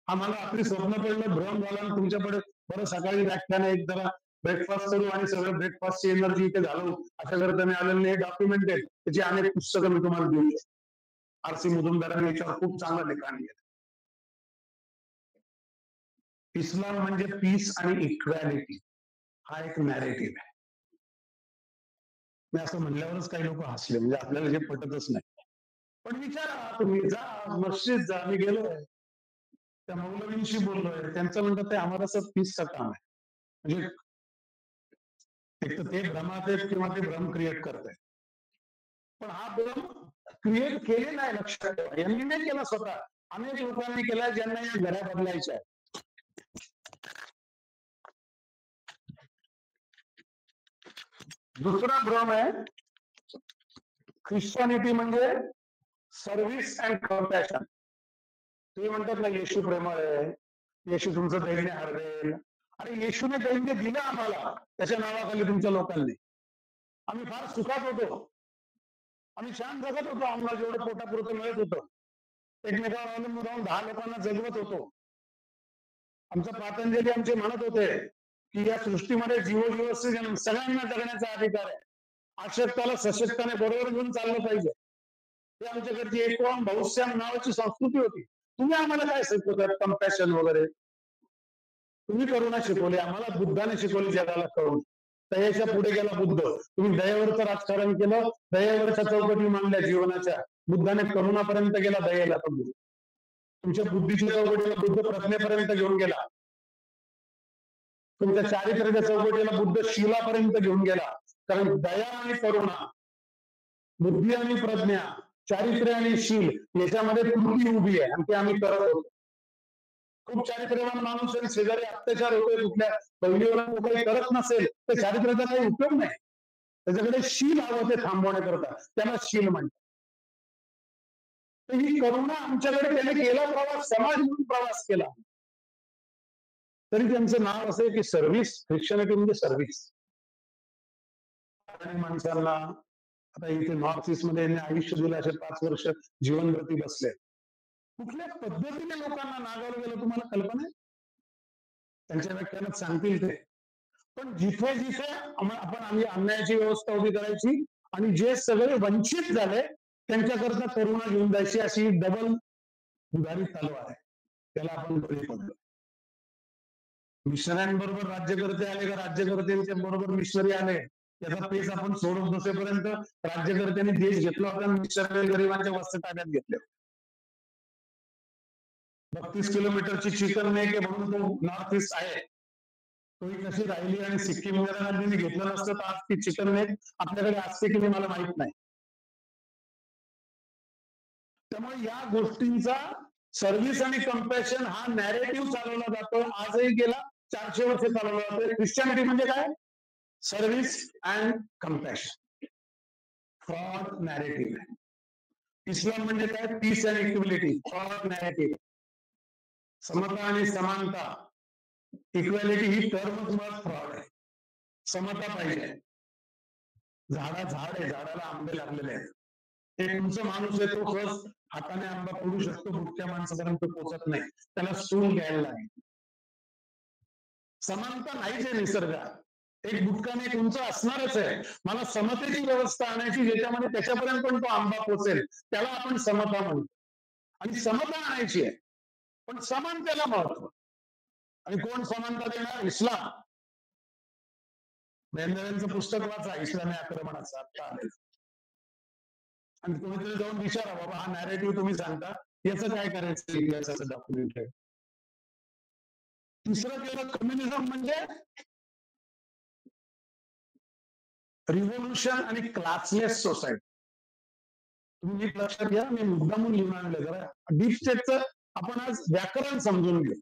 आम्हाला आपली स्वप्न पडलं, भ्रम झाला, तुमच्याकडे बरं सकाळी व्याख्यान एक जरा ब्रेकफास्ट करू आणि सगळं ब्रेकफास्टची एनर्जी इथे घालवू, अशा करता मी आलेले हे डॉक्युमेंटेड, त्याची अनेक पुस्तकं मी तुम्हाला देऊ शकतो. आर.सी. मुजुमदारांनी याच्यावर खूप चांगलं लिखाण केलं. इस्लाम म्हणजे पीस आणि इक्वॅलिटी, हा एक नॅरेटिव्ह आहे. मी असं म्हणल्यावरच काही लोक हसले, म्हणजे आपल्याला जे पटतच नाही. पण विचारा तुम्ही, जा मस्जिद जा, मी गेलोय त्या मौलवींशी बोललोय, त्यांचं म्हणतात ते आम्हाला असं पीसचं काम आहे. म्हणजे एक तर ते भ्रमात आहेत किंवा ते भ्रम क्रिएट करतायत. पण हा भ्रम क्रिएट केलेला आहे, लक्षात ठेवा. यांनी नाही केला स्वतः, अनेक लोकांनी केला ज्यांना या घड्या बदलायच्या आहेत. दुसरा भ्रम आहे ख्रिश्चनिटी म्हणजे सर्व्हिस अँड कम्पॅशन. तुम्ही म्हणतात ना येशू प्रेमळ आहे, येशू तुमचं दैन्य हरवेल. अरे येशूने दैन्य दिलं आम्हाला, त्याच्या नावाखाली तुमच्या लोकांनी. आम्ही फार सुखात होतो, आम्ही छान जगत होतो, आम्हाला जेवढं पोटापुरतं मिळत होतं, एकमेकावर अवलंबून राहून 10 लोकांना जगवत होतो. आमचं पातंजली आमचे म्हणत होते की या सृष्टीमध्ये जीवजीवस्य सगळ्यांना जगण्याचा अधिकार आहे, अशक्ताला सशक्ताने बरोबर घेऊन चाललं पाहिजे. हे आमच्याकडची एकवाम बहुश्याम नावाची संस्कृती होती. तुम्ही आम्हाला काय शिकवतात कम्पॅशन वगैरे? तुम्ही करुणा शिकवली आम्हाला, बुद्धाने शिकवली जगाला करून. दयेच्या पुढे गेला बुद्ध, तुम्ही दयेवरचं राजकारण केलं, दयेवरच्या चौकटी मांडल्या जीवनाच्या. बुद्धाने करुणापर्यंत गेला, दयेला पण तुमच्या बुद्धीच्या चौकटीला बुद्ध प्रज्ञेपर्यंत घेऊन गेला, तुमच्या चारित्र्याच्या चौकटीला बुद्ध शीलापर्यंत घेऊन गेला. कारण दया आणि करुणा, बुद्धी आणि प्रज्ञा, चारित्र्य आणि शील याच्यामध्ये त्रुटी उभी आहे, आणि ते आम्ही करत होतो. खूप चारित्र्यवान माणूस आहे, शेजारी अत्याचार होतोय कुठल्या पहिलीवर तो काही करत नसेल तर चारित्र्याचा काही उपयोग नाही. त्याच्याकडे शील हवं ते थांबवण्याकरता, त्याला शील म्हणतात. तर ही करुणा आमच्याकडे त्याने केला प्रवास, समाज म्हणून प्रवास केला. तरी त्यांचं नाव असं आहे की सर्व्हिस, ख्रिश्चनिटी म्हणजे सर्व्हिस. आणि माणसाला आता इथे नॉर्थ ईस्ट मध्ये आयुष्य दिलं, असे 5 वर्ष जीवनप्रती बसले. कुठल्या पद्धतीने लोकांना नागावलं गेलं तुम्हाला कल्पना आहे? त्यांच्या व्याख्यानात सांगतील ते. पण जिथे जिथे आम्ही अन्यायाची व्यवस्था उभी करायची आणि जे सगळे वंचित झाले त्यांच्याकरता करुणा घेऊन जायची, अशी डबल दुधारी तलवार आहे. त्याला आपण बळी पडलो. मिशनऱ्यांबरोबर राज्यकर्ते आले का राज्यकर्त्यांच्या बरोबर मिशनरी आले, त्याचा पेस आपण सोडत बसेपर्यंत राज्यकर्त्यांनी देश घेतला होता आणि मिशनरी गरिबांच्या वस्त्या ताब्यात घेतल्या. 32 किलोमीटरची चिकन नेक आहे म्हणून तो नॉर्थ ईस्ट आहे. तोही कशी राहिली आणि सिक्कीम गांधींनी घेतलं नसतं तर आज ती चिकन नेक आपल्याकडे असते की नाही मला माहित नाही. त्यामुळे या गोष्टींचा सर्व्हिस आणि कम्पॅशन हा नॅरेटिव्ह चालवला जातो. आजही गेला 400 वर्ष चालवला जातोय. ख्रिश्चनिटी म्हणजे काय? Service and compassion. Fraud narrative आहे. इस्लाम म्हणजे काय? Peace and equality. Fraud narrative. समता आणि समानता, इक्वॅलिटी ही टर्मच मुळात फ्रॉड आहे. समता पाहिजे. झाड आहे, झाडाला आंबे लागलेले आहेत. एक उंच माणूस आहे, तो सहज हाताने आंबा फोडू शकतो, बुटक्या माणसापर्यंत पोहोचत नाही, त्याला स्टूल घ्यायला लागेल. समानता नाहीच आहे निसर्गात. एक बुटकाने एक उंच असणारच आहे. मला समतेची व्यवस्था आणायची ज्याच्यामध्ये त्याच्यापर्यंत पण तो आंबा पोचेल, त्याला आपण समता म्हणतो. आणि समता आणायची आहे, पण समानतेला महत्व. आणि कोण समानता देणार? इस्लाम. मेंदळ्यांचं पुस्तक वाचा, इस्लामी आक्रमणाचं आता आलेलं. आणि कोणीतरी जाऊन विचारा, बाबा हा नॅरेटिव्ह तुम्ही सांगता, याचं काय करायचं इतिहासाचं डॉक्युमेंट आहे. तिसरं केलं कम्युनिझम म्हणजे रिव्होल्युशन आणि क्लासलेस सोसायटी. तुम्ही नीट लक्षात घ्या, मी मुद्दामून लिहून आणलं जरा. डीप स्टेटचं आपण आज व्याकरण समजून घेऊ.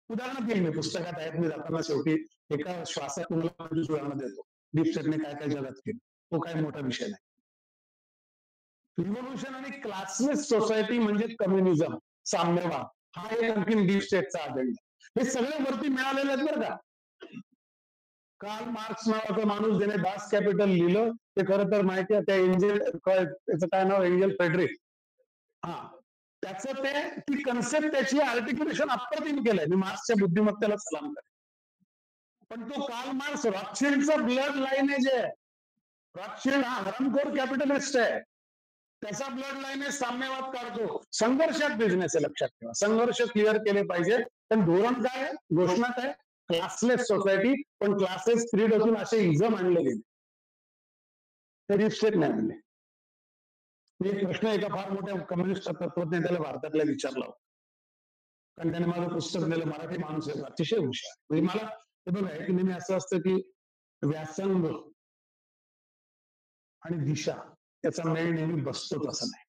उदाहरण देईल मी, पुस्तकात आहेत, मी जाताना शेवटी एका श्वासात तुम्हाला उदाहरण देतो. डीप स्टेटने काय काय जगात केलं, तो काय मोठा विषय नाही. रिव्होल्युशन आणि क्लासलेस सोसायटी म्हणजे कम्युनिझम, साम्यवाद, हा एक आणखीन डीप स्टेटचा अजेंडा. हे सगळे वरती मिळालेले आहेत बरं का. कार्ल मार्क्स नावाचा माणूस ज्याने दास कॅपिटल लिहिलं, ते खरं तर माहिती आहे, त्या त्याचं काय नाव, एंजल फेडरिक. हा, त्याचं ते ती कन्सेप्ट, त्याची आर्टिक्युलेशन अप्रतिम केलंय. मी मार्क्सच्या बुद्धिमत्तेला सलाम करेन. पण तो कार्ल मार्क्स रॉथशिल्डचा ब्लड लाईनेज आहे. रॉथशिल्ड हा हरामखोर कॅपिटलिस्ट आहे. त्याचा ब्लड लाईनेज साम्यवाद काढतो. संघर्षात बिझनेस आहे, लक्षात ठेवा. संघर्ष क्लिअर केले पाहिजे. पण धोरण काय आहे, घोषणा काय? Classless society. पण क्लासेस क्रीड असून असे इझम आणले गेले, ते रिस्ट्रिक्ट नाही आणले. मी एक प्रश्न एका फार मोठ्या कम्युनिस्ट तत्वज्ञात्याला भारतातल्या विचारला होता. कारण त्याने माझं पुस्तक दिलं, मराठी माणूस आहे, अतिशय हुशार. म्हणजे मला हे बघा, एक नेहमी असं असतं की व्यासंग आणि दिशा याचा मेळ नेहमी बसतोच असं नाही.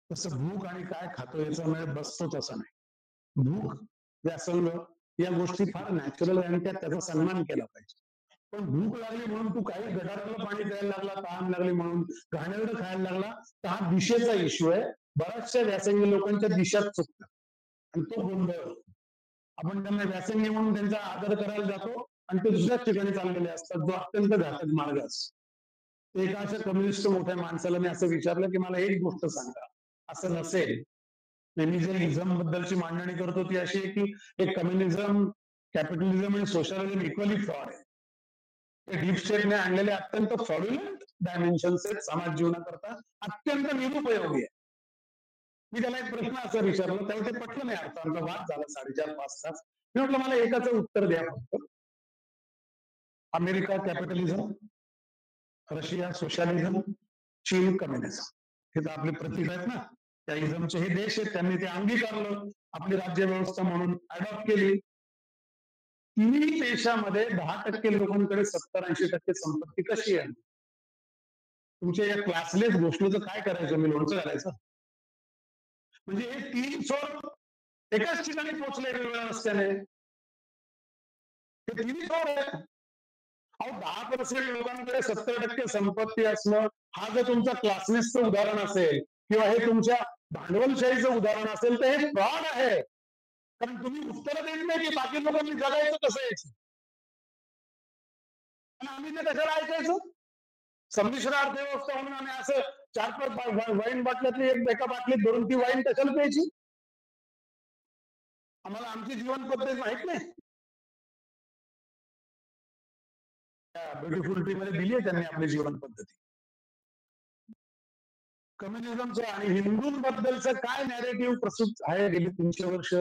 तसं भूक आणि काय खातो याचा मेळ बसतोच असं नाही. भूक, व्यासंग या गोष्टी फार नॅचरल आहे आणि त्याचा सन्मान केला पाहिजे. पण भूक लागली म्हणून तू काही गटाराला पाणी प्यायला लागला, तहान लागली म्हणून घाणेरडं खायला लागला, तर हा दिशेचा इश्यू आहे. बऱ्याचशा व्यासंगी लोकांच्या दिशाच चुकतात आणि तो गोंधळ. आपण त्यांना व्यासंगी म्हणून त्यांचा आदर करायला जातो आणि ते दुसऱ्याच ठिकाणी चाललेले असतात, जो अत्यंत घातक मार्ग असतो. एका अशा कम्युनिस्ट मोठ्या माणसाला मी असं विचारलं की मला एक गोष्ट सांगा, असं नसेल. मी जे इझम बद्दलची मांडणी करतो ती अशी आहे की एक कम्युनिझम, कॅपिटलिझम आणि सोशलिझम इक्वली फ्रॉड आहे. डीप स्टेटने आणलेले अत्यंत फ्रॉड्युलंट डायमेन्शन्स आहेत समाज जीवनाकरता, अत्यंत निरुपयोगी आहे. मी त्याला एक प्रश्न असा विचारला, तेव्हा ते पटलं नाही. आमचा वाद झाला 4.5-5 तास. मी म्हटलं मला एकाचं उत्तर द्या फक्त. अमेरिका कॅपिटलिझम, रशिया सोशलिझम, चीन कम्युनिझम, हे तर आपले प्रतीक आहेत ना. त्या इझमचे हे देश आहेत, त्यांनी ते अंगीकारलं, आपली राज्य व्यवस्था म्हणून अडॉप्ट केली. तिन्ही देशामध्ये 10% लोकांकडे 70-80% संपत्ती कशी आहे? तुमच्या या क्लासलेस घोषणेचं काय करायचं? मी लोणचं घालायचं? म्हणजे हे 3 चोर एकाच ठिकाणी पोहोचले वेगवेगळ्या रस्त्याने. ते तिन्ही थोर आहे. अहो 10% लोकांकडे 70% संपत्ती असणं, हा जर तुमचा क्लासनेसचं उदाहरण असेल किंवा हे तुमच्या भांडवलशाहीचं उदाहरण असेल तर हे फ्रॉड आहे. कारण तुम्ही उत्तर देत नाही की बाकी लोकांनी जगायचं कसं यायचं. आणि आम्ही ते कशाला ऐकायचं. संमिश्र अर्थव्यवस्था म्हणून आम्ही असं 4-5 वाईन बाटल्यातली एका बाटलीत भरून ती वाईन कशाला प्यायची. आम्हाला आमची जीवन पद्धती माहित नाही. ब्युटिफुल ट्री मध्ये दिली आहे त्यांनी आपली जीवन पद्धती. कम्युनिझमचं आणि हिंदूंबद्दलचं काय नॅरेटिव्ह प्रस्तुत आहे गेली 300 वर्ष.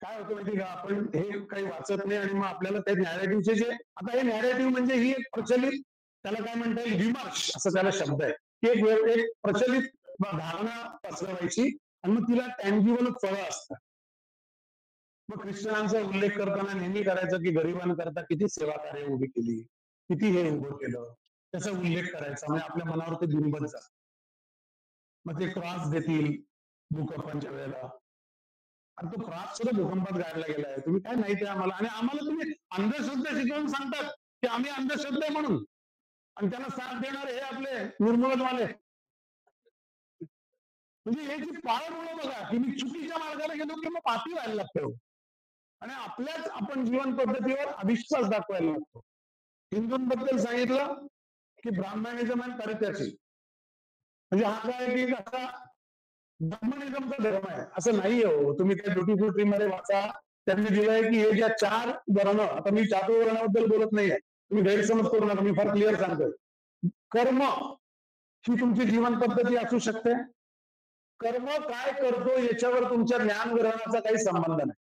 काय होतं माहिती का, आपण हे काही वाचत नाही आणि मग आपल्याला त्या नॅरेटिव्हचे जे आता हे नॅरेटिव्ह म्हणजे ही एक प्रचलित, त्याला काय म्हणता येईल, विमर्श असं त्याला शब्द आहे, की एक प्रचलित धारणा पसरवायची आणि मग तिला टँजिबल फळं असतात. मग ख्रिश्चनांचा उल्लेख करताना नेहमी करायचं की गरिबांकरता किती सेवा कार्य उभी केली, किती हे उभं केलं, त्याचा उल्लेख करायचा, म्हणजे आपल्या मनावर ते बिंबत जात. मग ते क्रॉस देतील भूकंपाच्या वेळेला. आणि तो क्रॉस सुद्धा भूकंपात गाडला गेलाय. तुम्ही काय माहिती आहे आम्हाला, आणि आम्हाला तुम्ही अंधश्रद्धा शिकवून सांगतात की आम्ही अंधश्रद्धा आहे म्हणून, आणि त्याला साथ देणारे हे आपले निर्मूलनवाले. म्हणजे याची पाळमुळं बघा की मी चुकीच्या मार्गाला गेलो की मग पापी व्हायला लागतो आणि आपल्याच आपण जीवन पद्धतीवर अविश्वास दाखवायला लागतो. हिंदूंबद्दल सांगितलं की ब्राह्मणिझम आणि परित्याची, म्हणजे हा काय की असा ब्राह्मणिझमचा धर्म आहे असं नाही हो. तुम्ही त्या ब्युटिफुल ट्री मध्ये वाचा, त्यांनी दिलंय की हे ज्या 4 वर्ण, आता मी चातुर्वर्णाबद्दल बोलत नाहीये, तुम्ही गैरसमज करू नका, मी फार क्लिअर सांगतोय. कर्म ही तुमची जीवन पद्धती असू शकते. कर्म काय करतो याच्यावर तुमच्या ज्ञानग्रहणाचा काही संबंध नाही.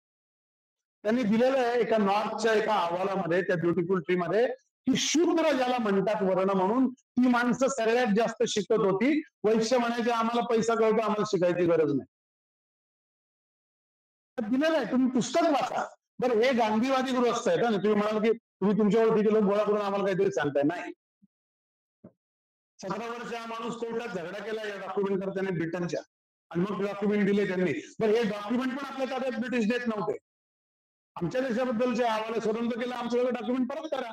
त्यांनी दिलेलं आहे एका नॉर्थच्या एका अहवालामध्ये, त्या ब्युटिफुल ट्री मध्ये, की शूद्र ज्याला म्हणतात वर्ण म्हणून, ती माणसं सगळ्यात जास्त शिकत होती. वैश्य म्हणायचे आम्हाला पैसा कळतो, आम्हाला शिकायची गरज नाही. दिलेलं आहे, तुम्ही पुस्तक वाचा. बरं, हे गांधीवादी गृहस्थ आहेत ना. तुम्ही म्हणाल की तुम्ही तुमच्या ओळखीचे लोक गोळा करून आम्हाला काहीतरी सांगताय. नाही. 17 वर्ष हा माणूस कोर्टात झगडा केला या डॉक्युमेंट करताना ब्रिटनच्या, आणि मग डॉक्युमेंट दिले त्यांनी. बरं, हे डॉक्युमेंट पण आपल्या ताब्यात ब्रिटिश देत नव्हते. आमच्या देशाबद्दलचे अहवाल स्वतंत्र केला, आमचं सगळं डॉक्युमेंट परत करा.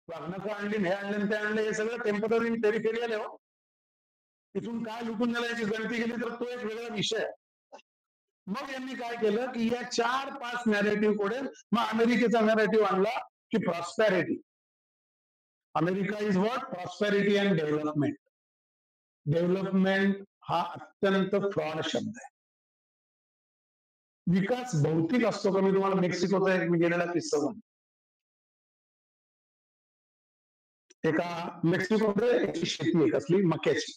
वागणं आणली, हे आणले, ते आणले, हे सगळं टेम्पररी पेरिफेरियल आहे हो. तिथून काय लुटून गेला याची गणती केली तर तो एक वेगळा विषय आहे. मग यांनी काय केलं की या 4-5 नॅरेटिव्ह पुढे मग अमेरिकेचा नॅरेटिव्ह आणला की prosperity. America is what? Prosperity and development. Development हा अत्यंत फ्रॉड शब्द आहे. विकास भौतिक असतो का? मी तुम्हाला मेक्सिकोचा एक मी गेलेला किस्सा सांगतो. एका मेक्सिकोमध्ये एक शेती आहे, कसली, मक्याची.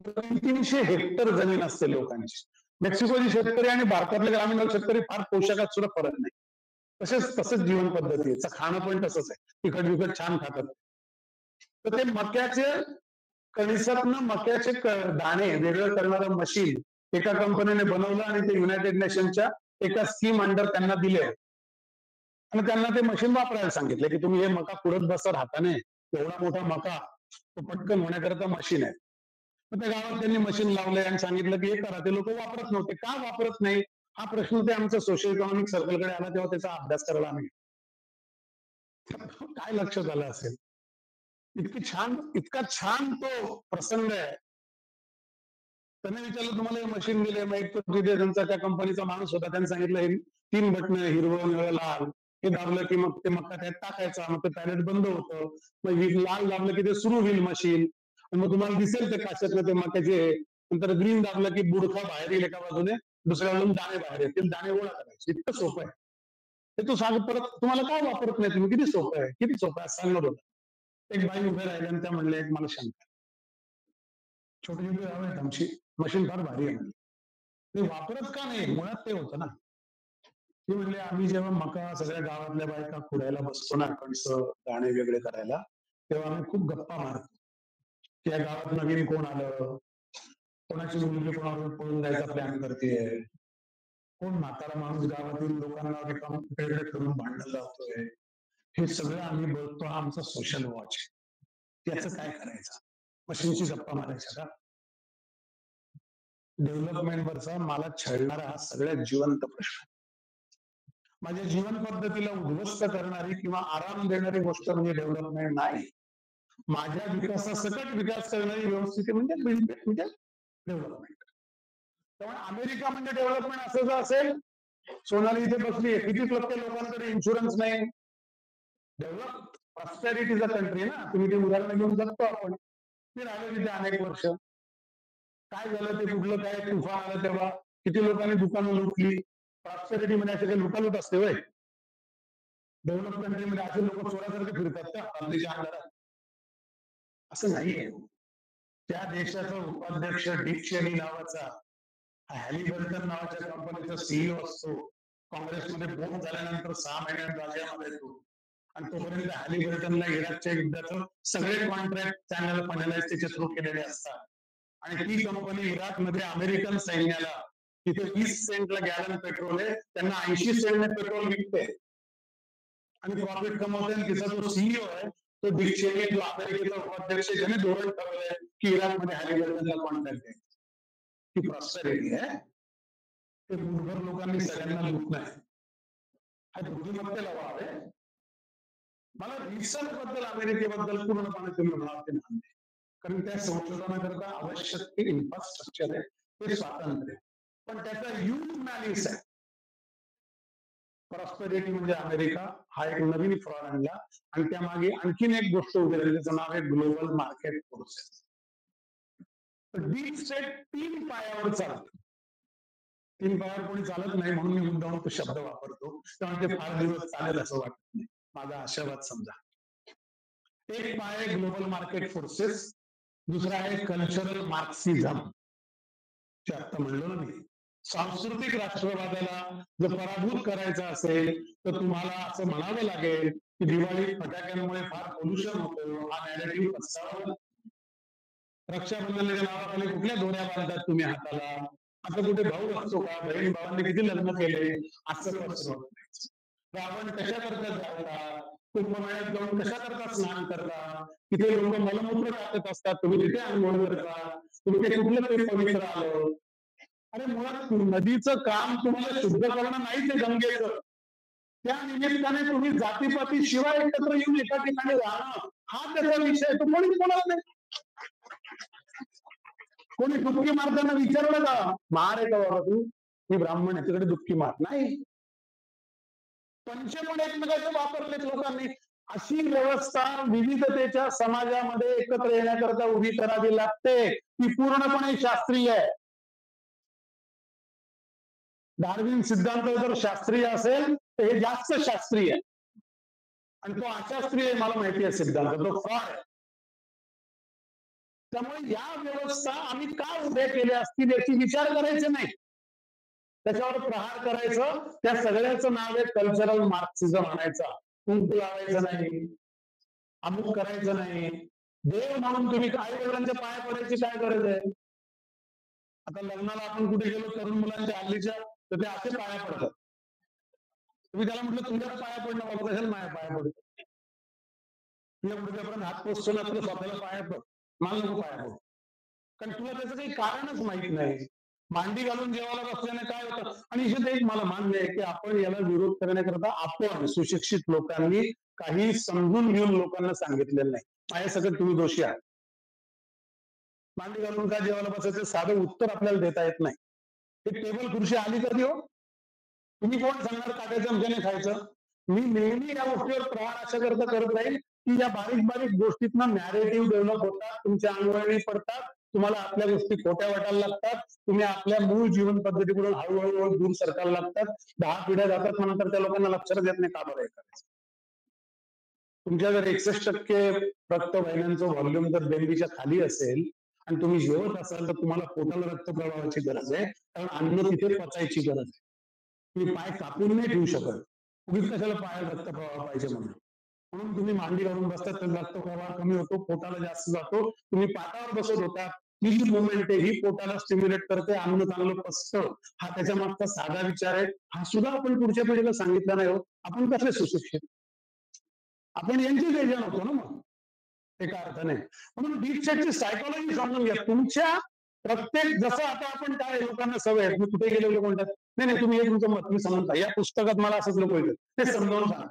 300 हेक्टर जमीन असते लोकांची. मेक्सिकोचे शेतकरी आणि भारतातले ग्रामीण शेतकरी फार पोषकात सुद्धा फरक नाही. तसंच जीवन पद्धती आहे, खाणं पण तसंच आहे, तिखट बिकट छान खातात. तर ते मक्याचे कणिसातनं मक्याचे दाणे वेगळं करणारं मशीन एका कंपनीने बनवलं आणि ते युनायटेड नेशनच्या एका स्कीम अंडर त्यांना दिले, आणि त्यांना ते मशीन वापरायला सांगितले की तुम्ही हे मका कुरत बसत हाताने, एवढा मोठा मका तो पटकन होण्याकरता मशीन आहे. तर त्या गावात त्यांनी मशीन लावलंय आणि सांगितलं की हे करा. ते लोक वापरत नव्हते. का वापरत नाही हा प्रश्न ते आमच्या सोशल इकॉनॉमिक सर्कलकडे आला तेव्हा त्याचा अभ्यास करायला आम्ही, काय लक्षात आलं असेल, इतका छान तो प्रसंग आहे. त्याने विचारलं तुम्हाला हे मशीन दिले, मग एक तिथे त्यांचा त्या कंपनीचा माणूस होता, त्यांनी सांगितलं हे 3 बटन, हिरवं, निळं, लाल, हे दाबलं की मग ते मक्का त्यात टाकायचा, मग ते पॅलेट बंद होतं, मग लाल दाबलं की ते सुरू होईल मशीन, आणि मग तुम्हाला दिसेल ते काशातलं ते मक्याचे. नंतर ग्रीन दाबलं की बुडखा बाहेर येईल एका बाजूने, दुसऱ्या बाजून दाणे बाहेर येतील, दाणे गोळा करायचे. इतकं सोपं आहे ते. तू सांग परत, तुम्हाला काय वापरत नाही तुम्ही, किती सोपं आहे, किती सोपं आहे सांगणार होतं. एक बाई उभे राहिले आणि त्या म्हणले एक मला शंका, छोटी छोटी गाव आहेत आमची, मशीन फार भारी आहे म्हणली. ते वापरत का नाही, मुळात ते होतं ना. ते म्हणले आम्ही जेव्हा मका सगळ्या गावातल्या बायका खुडायला बसतो ना, कणस दाणे वेगळे करायला, तेव्हा आम्ही खूप गप्पा मारतो. त्या गावात नवीन कोण आलं, कोणाची मुलगी कोणावर पळून जायचा प्लॅन करतेय, कोण म्हातारा माणूस गावातील लोकांना वेगळे करून भांडण लावतोय, हे सगळं आम्ही बघतो. आमचा सोशल वॉच. त्याचं काय करायचं, मशीनची गप्पा मारायच्या का? डेव्हलपमेंटवरचा मला छळणारा हा सगळ्यात जिवंत प्रश्न. माझ्या जीवन पद्धतीला उद्ध्वस्त करणारी किंवा आराम देणारी गोष्ट म्हणजे डेव्हलपमेंट नाही. माझ्या विकासासकट विकास करणारी व्यवस्थित म्हणजे डेव्हलपमेंट. त्यामुळे अमेरिका म्हणजे डेव्हलपमेंट असं जर असेल, सोनाली इथे बसली आहे, किती टक्के लोकांकडे इन्शुरन्स नाही. डेव्हलप प्रॉस्पेरिटीचा कंट्री ना, तुम्ही ते उदाहरण घेऊन जगतो आपण. मी राहिलो तिथे अनेक वर्ष. काय झालं ते कुठलं काय तुफान आलं तेव्हा किती लोकांनी दुकानं लुटली. प्रॉस्पेरिटी मध्ये असे काही लुटालूट असते वय. डेव्हलप कंट्रीमध्ये असे लोक चोरासारखे फिरतात का आपल्या अंधारात? असं नाहीये. त्या देशाचा उपाध्यक्ष डिक चेनी नावाचा हॅलिबर्टन नावाच्या कंपनीचा सीईओ असतो. काँग्रेसमध्ये बोट झाल्यानंतर 6 महिन्यात राजीनामा देतो. आणि तोपर्यंत हॅलिबर्टनला इराकच्या युद्धाचं सगळे कॉन्ट्रॅक्ट चॅनल फायनलाइज त्याच्या थ्रू केलेले असतात. आणि ती कंपनी इराकमध्ये अमेरिकन सैन्याला तिथे 20 सेंटला गॅलन पेट्रोल आहे, त्यांना 80 सेंटने पेट्रोल विकते आणि प्रॉफिट कमवते. तिचा जो सीईओ आहे तो डिक चेनी, जो अमेरिकेचा उपाध्यक्ष, ज्याने धोरण ठरवलंय की इराकमध्ये हॅलिबर्टनला कॉन्ट्रॅक्ट आहे. ती प्रॉस्पेरिटी आहे. ते मूर्खर लोकांनी सगळ्यांना लूट नाही. हा बुद्धिमत्तेला वाव आहे. मला रिसर्च बद्दल अमेरिकेबद्दल पूर्णपणे तुम्ही मानते, कारण त्या संशोधनाकरता आवश्यक ते इन्फ्रास्ट्रक्चर आहे, ते स्वातंत्र्य, पण त्याचा यूथ मॅलिस आहे. प्रॉस्पेरिटी म्हणजे अमेरिका हा एक नवीन फ्रॉड आणला आणि त्यामागे आणखीन एक गोष्ट उभी राहिली, त्याचं नाव आहे global market forces. Deep state 3 पायावर चालतं. 3 पायावर कोणी चालत नाही म्हणून मी मुद्दाम तो शब्द वापरतो, तेव्हा ते फार दिवस चालेल असं वाटत नाही. माझा आशावाद समजा. एक पाय ग्लोबल मार्केट फोर्सेस, दुसरा आहे कल्चरल मार्क्सिझम. जे आता म्हणलो ना मी, सांस्कृतिक राष्ट्रवादाला जर पराभूत करायचं असेल तर तुम्हाला असं म्हणावं लागेल की दिवाळी फटाक्यांमुळे फार पोल्युशन होतं, हा नॅरेटिव्ह पसरवावा. रक्षाबंधनाच्या नावाखाली कुठल्या दोऱ्या बांधतात तुम्ही हाताला? असं कुठे भाऊ असतो का? बहीण भावांनी किती लग्न केले? असं पसरवत. रावण कशा करता जातात? कुंभमेळ्यात जाऊन कशा करता स्नान करतात? तिथे लोक मलमूत्र टाकत असतात, तुम्ही तिथे आंघोळ करता. तुम्ही ते कुठलं तरी पवित्र आलं. अरे मुळात नदीचं काम तुम्हाला शुद्ध करणं नाही, ते गंगेचं. त्या निमित्ताने तुम्ही जातीपाती शिवाय एकत्र येऊन एका ठिकाणी राहणं हा त्याचा विषय. तो कोणी बोलत नाही. कोणी डुबकी मारताना विचारलं का, मार आहे का बाबा तू? मी ब्राह्मण आहे, तिकडे डुबकी मार नाही. पंचमण एकमेकाचे वापरलेत लोकांनी. अशी व्यवस्था विविधतेच्या समाजामध्ये एकत्र येण्याकरता उभी करावी लागते. ती पूर्णपणे शास्त्रीय आहे. डार्विन सिद्धांत जर शास्त्रीय असेल तर हे जास्त शास्त्रीय आहे, आणि तो अशास्त्रीय मला माहिती आहे सिद्धांत, तो फ्रॉड आहे. त्यामुळे या व्यवस्था आम्ही का उभ्या केल्या असतील याची विचार करायचे नाही, त्याच्यावर प्रहार करायचं. त्या सगळ्याचं नाव आहे कल्चरल मार्क्सिझम आणायचा. कुंकू लावायचं नाही, अमुक करायचं नाही. देव म्हणून तुम्ही आई वडिलांच्या पाया पडायची काय गरज आहे? आता लग्नाला आपण कुठे गेलो तरुण मुलांच्या हल्लीच्या, तर ते असे पाया पडतात. तुम्ही त्याला म्हटलं तुझ्या पाया पडणं बाबा, कशाला माझ्या पाया पडतो? तुझ्या पुढच्यापर्यंत हात पोचतो ना, तुला स्वतःला पाया पड, मला नको पाया पड. कारण तुला त्याचं काही कारणच माहित नाही. मांडी घालून जेवायला बसल्याने काय होतं? आणि इथे एक मला मान्य आहे की आपण याला विरोध करण्याकरता आपण सुशिक्षित लोकांनी काही समजून घेऊन लोकांना सांगितलेलं नाही. माझ्यासकट तुम्ही दोषी आहात. मांडी घालून काय जेवायला बसायचं साधं उत्तर आपल्याला देता येत नाही. एक टेबल खुर्ची आली कधी हो? तुम्ही कोण सांगणार काट्याच्या चमच्याने खायचं? मी नेहमी या गोष्टीवर प्रहार अशा करता करत राहील की या बारीक बारीक गोष्टीतनं नॅरेटिव्ह डेव्हलप होतात, तुमच्या अंगवळणी पडतात, तुम्हाला आपल्या गोष्टी खोट्या वाटायला लागतात, तुम्ही आपल्या मूळ जीवन पद्धतीकडून हळूहळू दूर सरकायला लागतात. 10 पिढ्या जातात, नंतर त्या लोकांना लक्षात येत नाही का बरं करायचं. तुमच्या जर 61% रक्तवाहिन्यांचं व्हॉल्यूम जर बेंबीच्या खाली असेल आणि तुम्ही जेवत असाल तर तुम्हाला पोटाला रक्तप्रवाहाची गरज आहे, कारण अन्न तिथे पचायची गरज आहे. तुम्ही पाय कापून नाही ठेवू शकत. उगीच कशाला पायाला रक्तप्रवाह पाहिजे म्हणून. म्हणून तुम्ही मांडी घालून बसतात तर रक्तप्रवाह कमी होतो, पोटाला जास्त जातो. तुम्ही पाटावर बसत होता, ही जी मुवमेंट आहे ही पोटाला स्टिम्युलेट करते, अन्न चांगलं पचतं. हा त्याच्या मागचा साधा विचार आहे. हा सुद्धा आपण पुढच्या पिढीला सांगितला नाही हो. आपण कसले सुशिक्षित? आपण यांचीच एजंट होतो ना मग एका अर्थाने. म्हणून डीप स्टेटची सायकोलॉजी समजून घ्या. तुमच्या प्रत्येक जसं आता आपण काय लोकांना सवय आहे, मी कुठे गेलेलो म्हणतात नाही तुम्ही हे तुमचं मत मी समजता, या पुस्तकात मला असंच लोक येतात ते समजावून सांगा.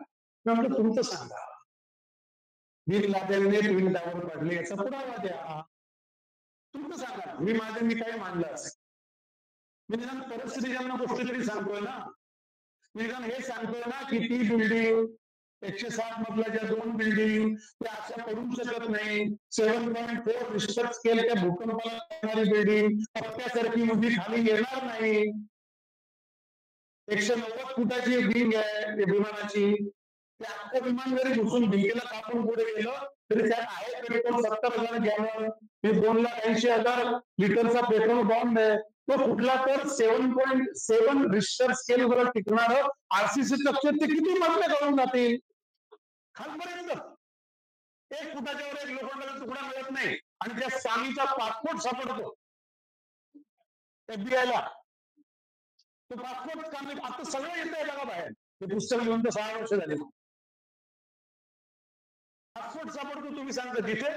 मी म्हटलं तुमचं सांगा, बिन लादेनने ट्विन टावर पाडले याचा पुरावा द्या, तुमचं सांगा. मी काय मांडलं असेल, मी निदान परिस्थितीच्या गोष्टी तरी सांगतोय ना. मी निदान हे सांगतोय ना की ती बिल्डिंग 160 मधल्या 2 बिल्डिंग त्या अशा पडू शकत नाही. 7.4 रिश्टर स्केल त्या भूकंपाला येणारी बिल्डिंग पत्त्यासारखी उभी खाली येणार नाही. 190 फुटाची विंग आहे विमानाची, ते अख्खं विमान जरी घुसून भिंतीला कापून पुढे गेलं तरी त्यात आहे पेट्रोल 70,000 गॅलन, हे 2,80,000 लिटरचा पेट्रोल बॉम्ब आहे. तो कुठला तर 7.7 रिश्टर स्केल वर टिकणार आरसीसी स्ट्रक्चर ते किती मजले करून जातील खालपर्यंत. 1 फुटाच्या वर एक लोखंडाचा तुकडा मिळत नाही आणि त्या सामीचा पासपोर्ट सापडतो FBI ला. तो पासपोर्ट आता सगळं येत आहे बघा बाहेर, हे पुस्तक घेऊन तर 6 वर्ष झाली. पासपोर्ट सापडतो तुम्ही सांगता तिथे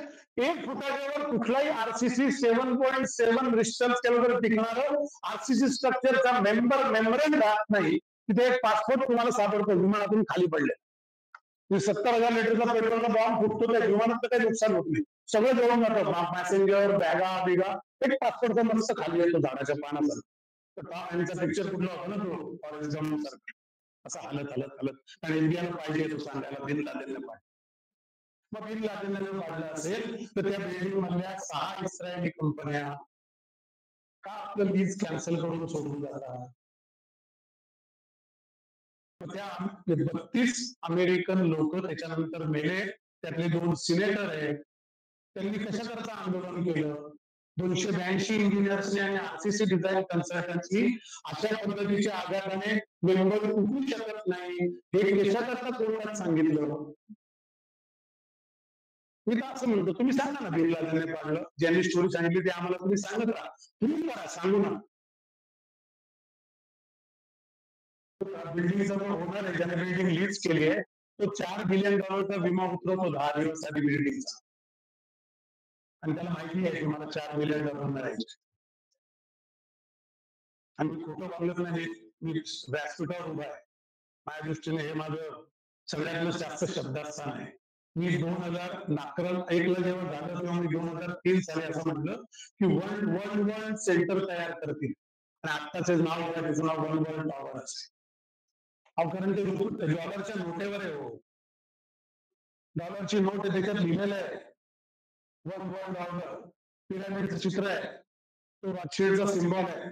1 फुटाच्यावर कुठलाही आरसीसी 7.7 रिश्टर स्केलवर टिकणार आरसीसी स्ट्रक्चरचा मेम्ब्रेन राहत नाही. तिथे एक पासपोर्ट तुम्हाला सापडतो विमानातून खाली पडले. 70,000 लिटरचा पेट्रोलचा बॉम्ब फुटतो, त्या विमानात काही नुकसान होत नाही, सगळं जळून जातं, पॅसेंजर बॅगा बिगा. एक पासपोर्टचा मस्त खाली येतो झाडाच्या पानाचा. यांचा पिक्चर कुठला होता ना तो फॉरेस्ट गम सारखा, असं हलत हलत हलत. आणि इंडियाला पाहिजे तो सांगायला बिन लादेनला पाहिजे. मग बिन लादेनला जर पाडलं असेल तर त्या बिल्डिंग मधल्या 6 इस्रायली कंपन्या का आपलं लीज कॅन्सल करून सोडून जातात. त्या 32 अमेरिकन लोक त्याच्यानंतर मेले, त्यातले 2 सिनेटर आहेत. त्यांनी कशाकरता आंदोलन केलं? 282 इंजिनियर्सनी आणि आरसीसी डिझाईन कन्सल्टंट्सनी अशा पद्धतीच्या आघाताने मेंबर उठू शकत नाही हे कशाकरता कोर्टात सांगितलं. मी तर असं म्हणतो तुम्ही सांगा ना बिन लादेनने पाडलं, ज्यांनी स्टोरी सांगितली ते आम्हाला तुम्ही सांगत राहा, तुम्ही करा, सांगू ना. बिल्डिंगचा जो होणार आहे ज्याने बिल्डिंग लीज केली आहे तो $4 बिलियन विमा उतरवतो 10 दिवसासाठी बिल्डिंगचा, आणि त्याला माहिती आहे की मला $4 बिलियन मिळायचे. आणि खोटं बोलत नाही, मी व्यासपीठावर उभा आहे, माझ्या दृष्टीने हे माझं सगळ्यात जास्त शब्दास्थान आहे. मी 2011 ला जेव्हा झालं तेव्हा मी 2003 साली असं म्हटलं की वर्ल्ड सेंटर तयार करतील, आणि आत्ताचे नाव घ्या, त्याचं नाव वर्ल्ड टॉवर असेल. कारण ते डॉलरच्या नोटेवर आहे, हो डॉलरची नोट आहे, त्याच्यात लिहिलेलं आहे वर्ल्ड ऑर्डर, पिरामिडचं चित्र आहे, तो रॉथशिल्डचा सिम्बॉल आहे.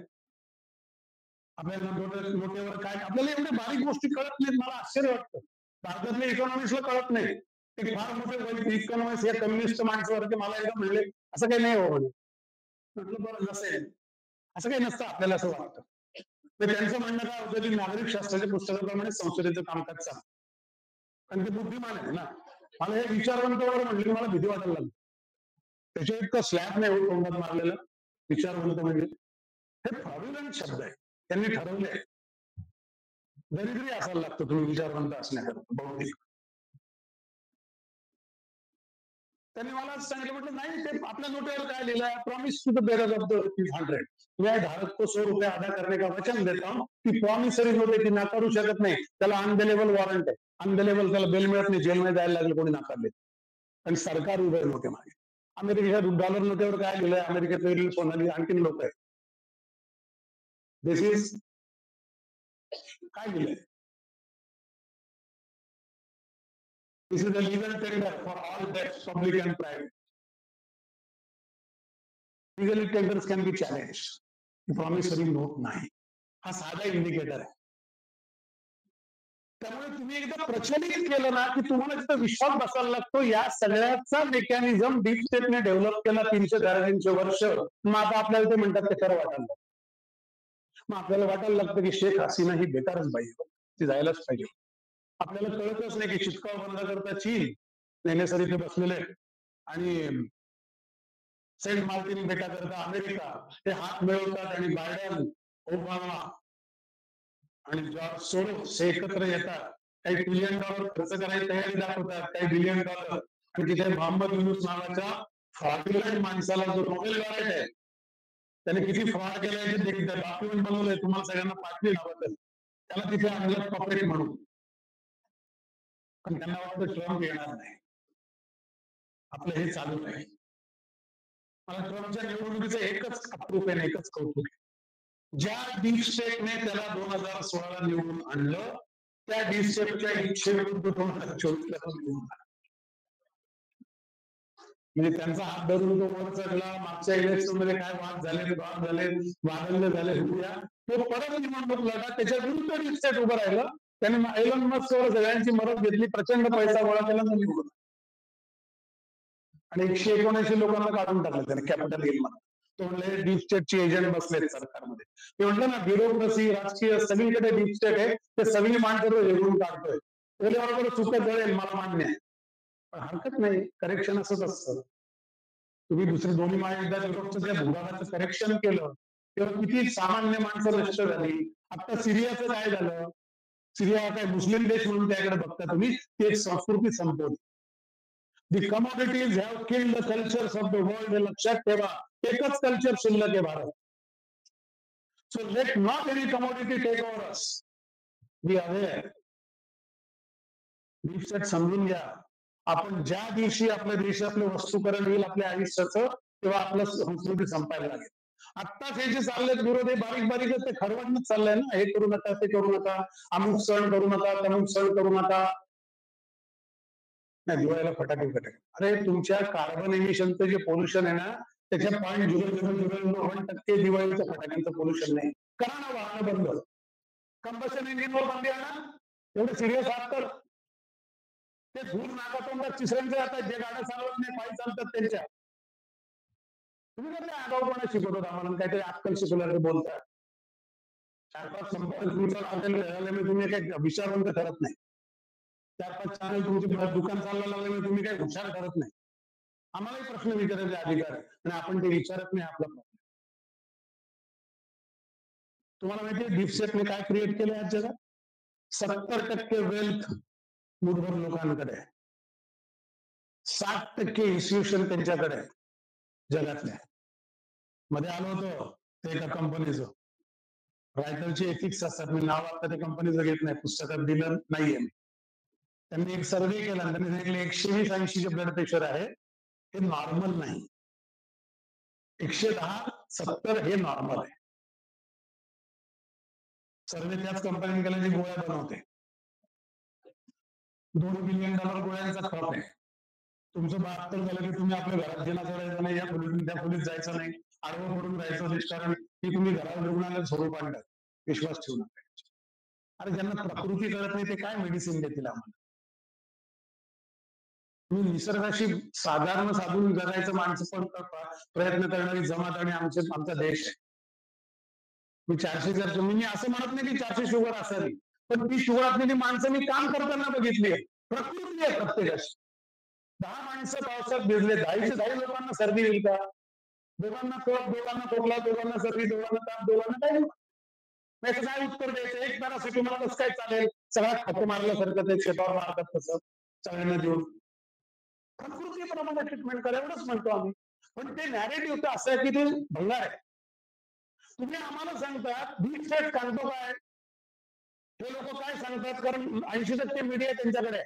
आपल्याला नोटेवर काय, आपल्याला एवढ्या बारीक गोष्टी कळत नाहीत. मला आश्चर्य वाटतं भारतातल्या इकॉनॉमिक्सला कळत नाही. ते फार मोठे इकॉनॉमिक्स या कम्युनिस्ट माणसावरती मला एकदा म्हणले असं काही नाही हो, म्हटलं बरं नसेल, असं काही नसतं आपल्याला असं वाटतं. तर त्यांचं म्हणणं काय होतं की नागरिक शास्त्राच्या पुस्तकाप्रमाणे संसदेचं कामकाज चालतं, कारण ते बुद्धिमान आहे ना. मला हे विचारवंतावर म्हणले मला भीती वाटायला लागली. त्याच्या इतकं स्लॅब नाही होत तोंडात मारलेलं विचारवंत म्हणजे. हे फ्रॉड्युलंट शब्द आहे, त्यांनी ठरवले. दरिद्री असायला लागतं तुम्ही विचारवंत असण्याकरता बौद्धिक. त्यांनी मला सांगितलं, म्हटलं नाही ते आपल्या नोटेवर काय लिहिलं आहे, promise to the bearer of the ₹100, मैं धारक को ₹100 अदा करने का वचन देता हूं. ती प्रॉमिसरी नोट आहे, ती नाकारू शकत नाही. त्याला अनबेलेबल वॉरंट आहे, अनबेलेबल, त्याला बेल मिळत नाही, जेलमध्ये जायला लागले कोणी नाकारले. आणि सरकार उभे आहे नोटे मागे. अमेरिकेच्या डॉलर नोटेवर काय लिहिलंय, अमेरिकेत सोनाली आणखीन लोक आहेत. दिस इज काय लिहिलंय, this is a legal tender for all debts, public and private. Legally tenders can be challenged. Promissory note नाही, हा साधा इंडिकेटर आहे. त्यामुळे तुम्ही एकदा प्रचलित केलं ना की तुम्हाला तिथं विश्वास बसायला लागतो. या सगळ्याचा मेकॅनिझम डीप स्टेटने डेव्हलप केला 300-350 वर्ष. मग आता आपल्याला ते म्हणतात ते खरं वाटायला लागतं. मग आपल्याला वाटायला लागतं की शेख हसीना ही बेकारच बाई, ती जायलाच पाहिजे. आपल्याला कळतच नाही की चितकाव बंद करता चीन, नेहमी इथे बसलेले, आणि सेंट मार्टिन बेटा करता अमेरिका, ते हात मिळवतात आणि बायडन, ओबामा आणि जॉर्ज सोरोस हे एकत्र येतात. काही $1 बिलियन खर्च करायची तयारी दाखवतात, काही $1 बिलियन, आणि तिथे मोहम्मद युनुस नावाच्या फ्रॉड्युलंट माणसाला जो नोबेल लॉरेट आहे त्याने किती फ्रॉड केलाय ते डॉक्युमेंट बनवलंय, तुम्हाला सगळ्यांना पाठवी नावाबद्दल. त्याला तिथे आणलं पपरेट म्हणून. पण त्यांना वाटतं ट्रम्प येणार नाही. आपलं हे चालू आहे. मला ट्रम्पच्या निवडणुकीचं एकच अप्रूप आहे, एकच कौतुक आहे. ज्या डीप स्टेटने त्याला 2016ला निवडून आणलं, त्या डीप स्टेटच्या इच्छेविरुद्ध 2024ला निवडून आणलं. म्हणजे त्यांचा हात धरून तो वर चढला. मागच्या इलेक्शन मध्ये काय वाद झाले, वादंग झाले, तो परत निवडणूक लढा, त्याच्या विरुद्ध डीप स्टेट उभं राहिलं. त्याने एलन मस्कवर सगळ्यांची मदत घेतली, प्रचंड पैसा गोळा केला, निवडून आणि 179 लोकांना काढून टाकलं त्याने कॅपिटल हिल मध्ये. तो म्हणले डीप स्टेटची एजंट बसलेत सरकारमध्ये. ते म्हटलं ना, ब्युरोक्रेसी, राजकीय सगळीकडे डीप स्टेट आहे, ते सगळी माणसं हेरून काढतोय. बरोबर चुकत जळेल, मला मान्य आहे, पण हरकत नाही, करेक्शन असंच असतं. तुम्ही दुसरे दोन्ही महायुद्धात युरोपचं त्या भूभागाचं करेक्शन केलं तेव्हा किती सामान्य माणसं नष्ट झाली. आता सिरियाचं काय झालं? सिरिया काय मुस्लिम देश म्हणून त्याकडे बघता तुम्ही, ती एक संस्कृती संपवली. The commodities have killed the cultures of the world. हे लक्षात ठेवा, एकच कल्चर शिल्लक आहे Bharat. So let not any commodity take over us. Be aware. Deep समजून घ्या. आपण ज्या दिवशी आपल्या देशातलं वस्तुकरण होईल आपल्या आयुष्याचं, तेव्हा आपलं संस्कृती संपायला लागेल. आत्ताच हे जे चाललेत विरोध, हे बारीक बारीक ते खरवडणंच चाललंय ना. हे करू नका, ते करू नका, अमुक सण करू नका, तमुक सण करू नका. नाही, दिवाळीला फटाके. अरे, तुमच्या कार्बन एमिशनचं जे पोल्युशन आहे ना, त्याच्या 0.0001% दिवाळीच्या फटाक्यांचं पोल्युशन नाही. करा ना वाहनं बंद, कंबशन इंजिनवर बंदी आणा. एवढं सिरियस आहात तर ते धूर नाकातोंडात तिसऱ्यांचे जातात, जे गाड्या चालवत नाही, पायी चालतात त्यांच्या. तुम्ही कसले आगाऊपणा शिकवतात आम्हाला, काहीतरी अक्कल शिकवल्यावर बोलतात. 4-5 संपर्क तुम्ही काही विचारवंत ठरत नाही. 4-5 चॅनल तुमचे दुकान चालवायला लागले, तुम्ही काही हुशार ठरत नाही. आम्हालाही प्रश्न विचारायचे अधिकार आहे, आणि आपण ते विचारत नाही. आपला प्रश्न तुम्हाला माहिती डीप स्टेटने काय क्रिएट केलं आज जगात? 70% वेल्थ मूठभर लोकांकडे आहे. 60% इन्स्टिट्यूशन त्यांच्याकडे आहे जगातल्या. मध्ये आलो होतो ते एका कंपनीचं, रायटरचे एथिक्स असतात, मी नाव आता त्या कंपनीचं घेत नाही, पुस्तकात दिलं नाहीये मी. त्यांनी एक सर्वे केला आणि त्यांनी सांगितलं 120-80 ब्लड प्रेशर आहे, हे नॉर्मल नाही. 110-70 हे नॉर्मल आहे. सर्वे त्याच कंपनीने केला जी गोळ्या बनवते. $2 बिलियन गोळ्यांचा खप आहे. तुमचं 72 झालं की तुम्ही आपल्या घरात जेला चढायचं नाही, या खोलीतून त्या खोलीत जायचं नाही, आडवं पडून राहायचं निष्कारण, की तुम्ही घरात रुग्णालयात स्वरूप आणतात. विश्वास ठेवू नका. अरे, ज्यांना प्रकृती कळत नाही ते काय मेडिसिन देतील आम्हाला? तुम्ही निसर्गाशी साधारण साधून जगायचं माणसं पण प्रयत्न करणारी जमात आणि आमचा देश आहे. मी 400 मी असं म्हणत नाही की 400 शुगर असावी, पण ती शुगर असलेली माणसं मी काम करताना बघितली आहे. प्रकृती आहे प्रत्येकाची. 10 माणसं पावसात भिजले, 10 लोकांना सर्दी होईल का? दोघांना कफ, दोघांना खोकला, दोघांना सर्दी, दोघांना ताप, दोघांना काय? नाही काय उत्तर द्यायचं? एक पॅरासिटामॉल कसं काय चालेल? सगळ्यात खत मारल्यासारखं ते शेतावर मारतात तसं सगळ्यांना देऊन. प्रकृतीप्रमाणे ट्रीटमेंट करा, एवढंच म्हणतो आम्ही. पण ते नॅरेटिव्ह तर असं आहे की ते भंगार आहे. तुम्ही आम्हाला सांगतात डीप स्टेट सांगतो काय? हे लोक काय सांगतात? कारण 80% मीडिया त्यांच्याकडे आहे.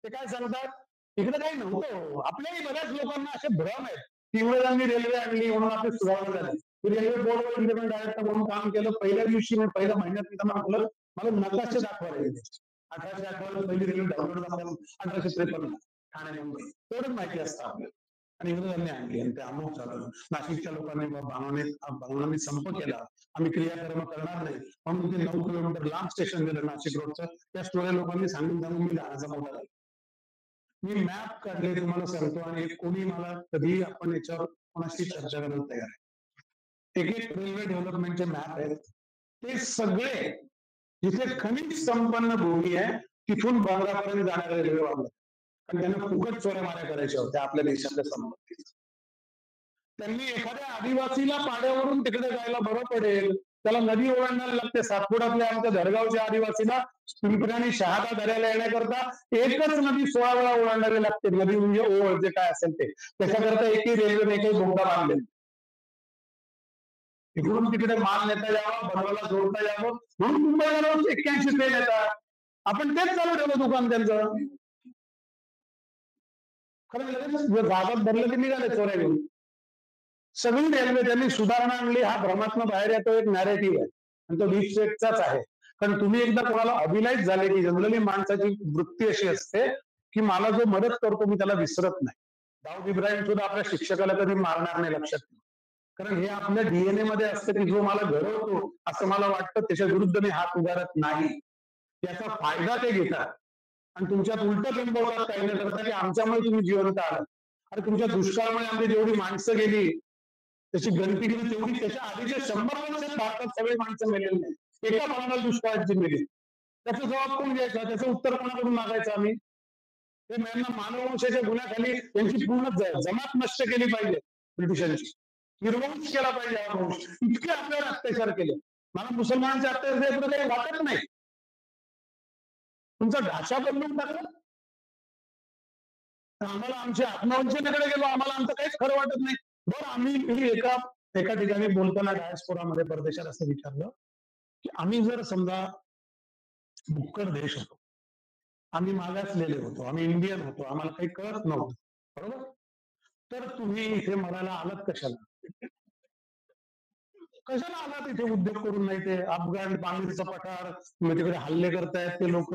ते काय सांगतात? इकडे काही नव्हतं. आपल्याही बऱ्याच लोकांना असे भ्रम आहेत. इंग्रजांनी रेल्वे आणली म्हणून आपली सुधारणा झाली. रेल्वे बोर्डवर इंडिपेंडंट डायरेक्टर म्हणून काम केलं. पहिल्या दिवशी पहिल्या महिन्यात त्यांना म्हटलं मला नकाशे दाखवायला. 1851 पहिली रेल्वे डाउनलोड झाली, 1853 ठाणे मुंबई, एवढंच माहिती असतं आपल्याला. आणि इंग्रजांनी आणली आणि ते अमुक झालं. नाशिकच्या लोकांनी भावनांनी संप केला, आम्ही क्रियाकर्म करणार नाही म्हणून ते 9 किलोमीटर लांब स्टेशन दिलं नाशिक रोडचं. त्या स्टोऱ्या लोकांनी सांगून मी लहानचा मोठा झाला. मी मॅप काढले तुम्हाला सांगतो, आणि कोणी मला कधी आपण याच्यावर कोणाशी चर्चा करायला तयार आहे. एक रेल्वे डेव्हलपमेंटचे मॅप आहेत, ते सगळे जिथे खनिज संपन्न भूमी आहे तिथून बंगापर्यंत जाणारे रेल्वे वाढले. आणि त्यांना फुकट चोऱ्या माऱ्या करायच्या होत्या आपल्या देशातल्या संपत्ती. त्यांनी एखाद्या आदिवासीला पाड्यावरून तिकडे जायला बरं पडेल, त्याला नदी ओलांडायला लागते. सातपुड्यातल्या आमच्या धडगावच्या आदिवासीला पिंपरी आणि शहादा दऱ्याला येण्याकरता एकच नदी 16 वेळा ओलांडावी लागते. नदी म्हणजे ओळ जे काय असेल ते, त्याच्याकरता एकही रेल्वे एकही बोगदा बांधले. इकडून तिकडे माल नेता यावा, बनवायला जोडता यावं, म्हणून मुंबईला रोज 81 ट्रेन येतात. आपण तेच चालू ठेवलं दुकान त्यांचं. खरं लगेच गावात भरलं की निघाले चोऱ्या घेऊन. सगळी रेल्वे त्यांनी सुधारणा आणली, हा भ्रमात्मक बाहेर येतो एक नॅरेटिव्ह आहे, आणि तो डीप स्टेटचाच आहे. कारण तुम्ही एकदा कोणाला अभिलाईत झाले की जनरली माणसाची वृत्ती अशी असते की मला जो मदत करतो मी त्याला विसरत नाही. दाऊद इब्राहिम सुद्धा आपल्या शिक्षकाला कधी मारणार नाही, लक्षात ठेवा. कारण हे आपल्या डीएनए मध्ये असतं की जो मला घडवतो असं मला वाटतं त्याच्या विरुद्ध मी हात उगारत नाही. याचा फायदा ते घेतात आणि तुमच्यात उलट बिंबवतात काही न करता की आमच्यामुळे तुम्ही जिवंत आहात. अरे तुमच्या दुष्काळामुळे आमची जेवढी माणसं गेली त्याची गणती केली तेवढी त्याच्या आधीचे 100 वर्षात भारतात सगळे माणसं मेलेली नाही. एका भागाला दुष्काळाची मेली. त्याचा जबाब कोण घ्यायचा, त्याचं उत्तर कोणाकडून मागायचं आम्ही? ते यांना मानववंशाच्या गुन्ह्याखाली त्यांची पूर्ण जमात नष्ट केली पाहिजे. ब्रिटिशांची निर्वंश केला पाहिजे हा वंश. इतके आपल्यावर अत्याचार केले. मला मुसलमानांचे अत्याचार काही वाटत नाही. तुमचा ढाचा बदलून टाकला. आम्हाला आमच्या आत्मवंशनाकडे गेलो, आम्हाला आमचं काहीच खरं वाटत नाही. बरं आम्ही एका ठिकाणी बोलताना डायस्पोरामध्ये परदेशात असं विचारलं की आम्ही जर समजा भुक्कड देश होतो, आम्ही मागासलेले होतो, आम्ही इंडियन होतो, आम्हाला काही कळत नव्हतं, बरोबर, तर तुम्ही इथे मरायला आलात कशाला? कशाला आलात इथे उद्योग करून? नाही ते अफगाण पांगरीचा पठार तिकडे हल्ले करतायत, ते लोक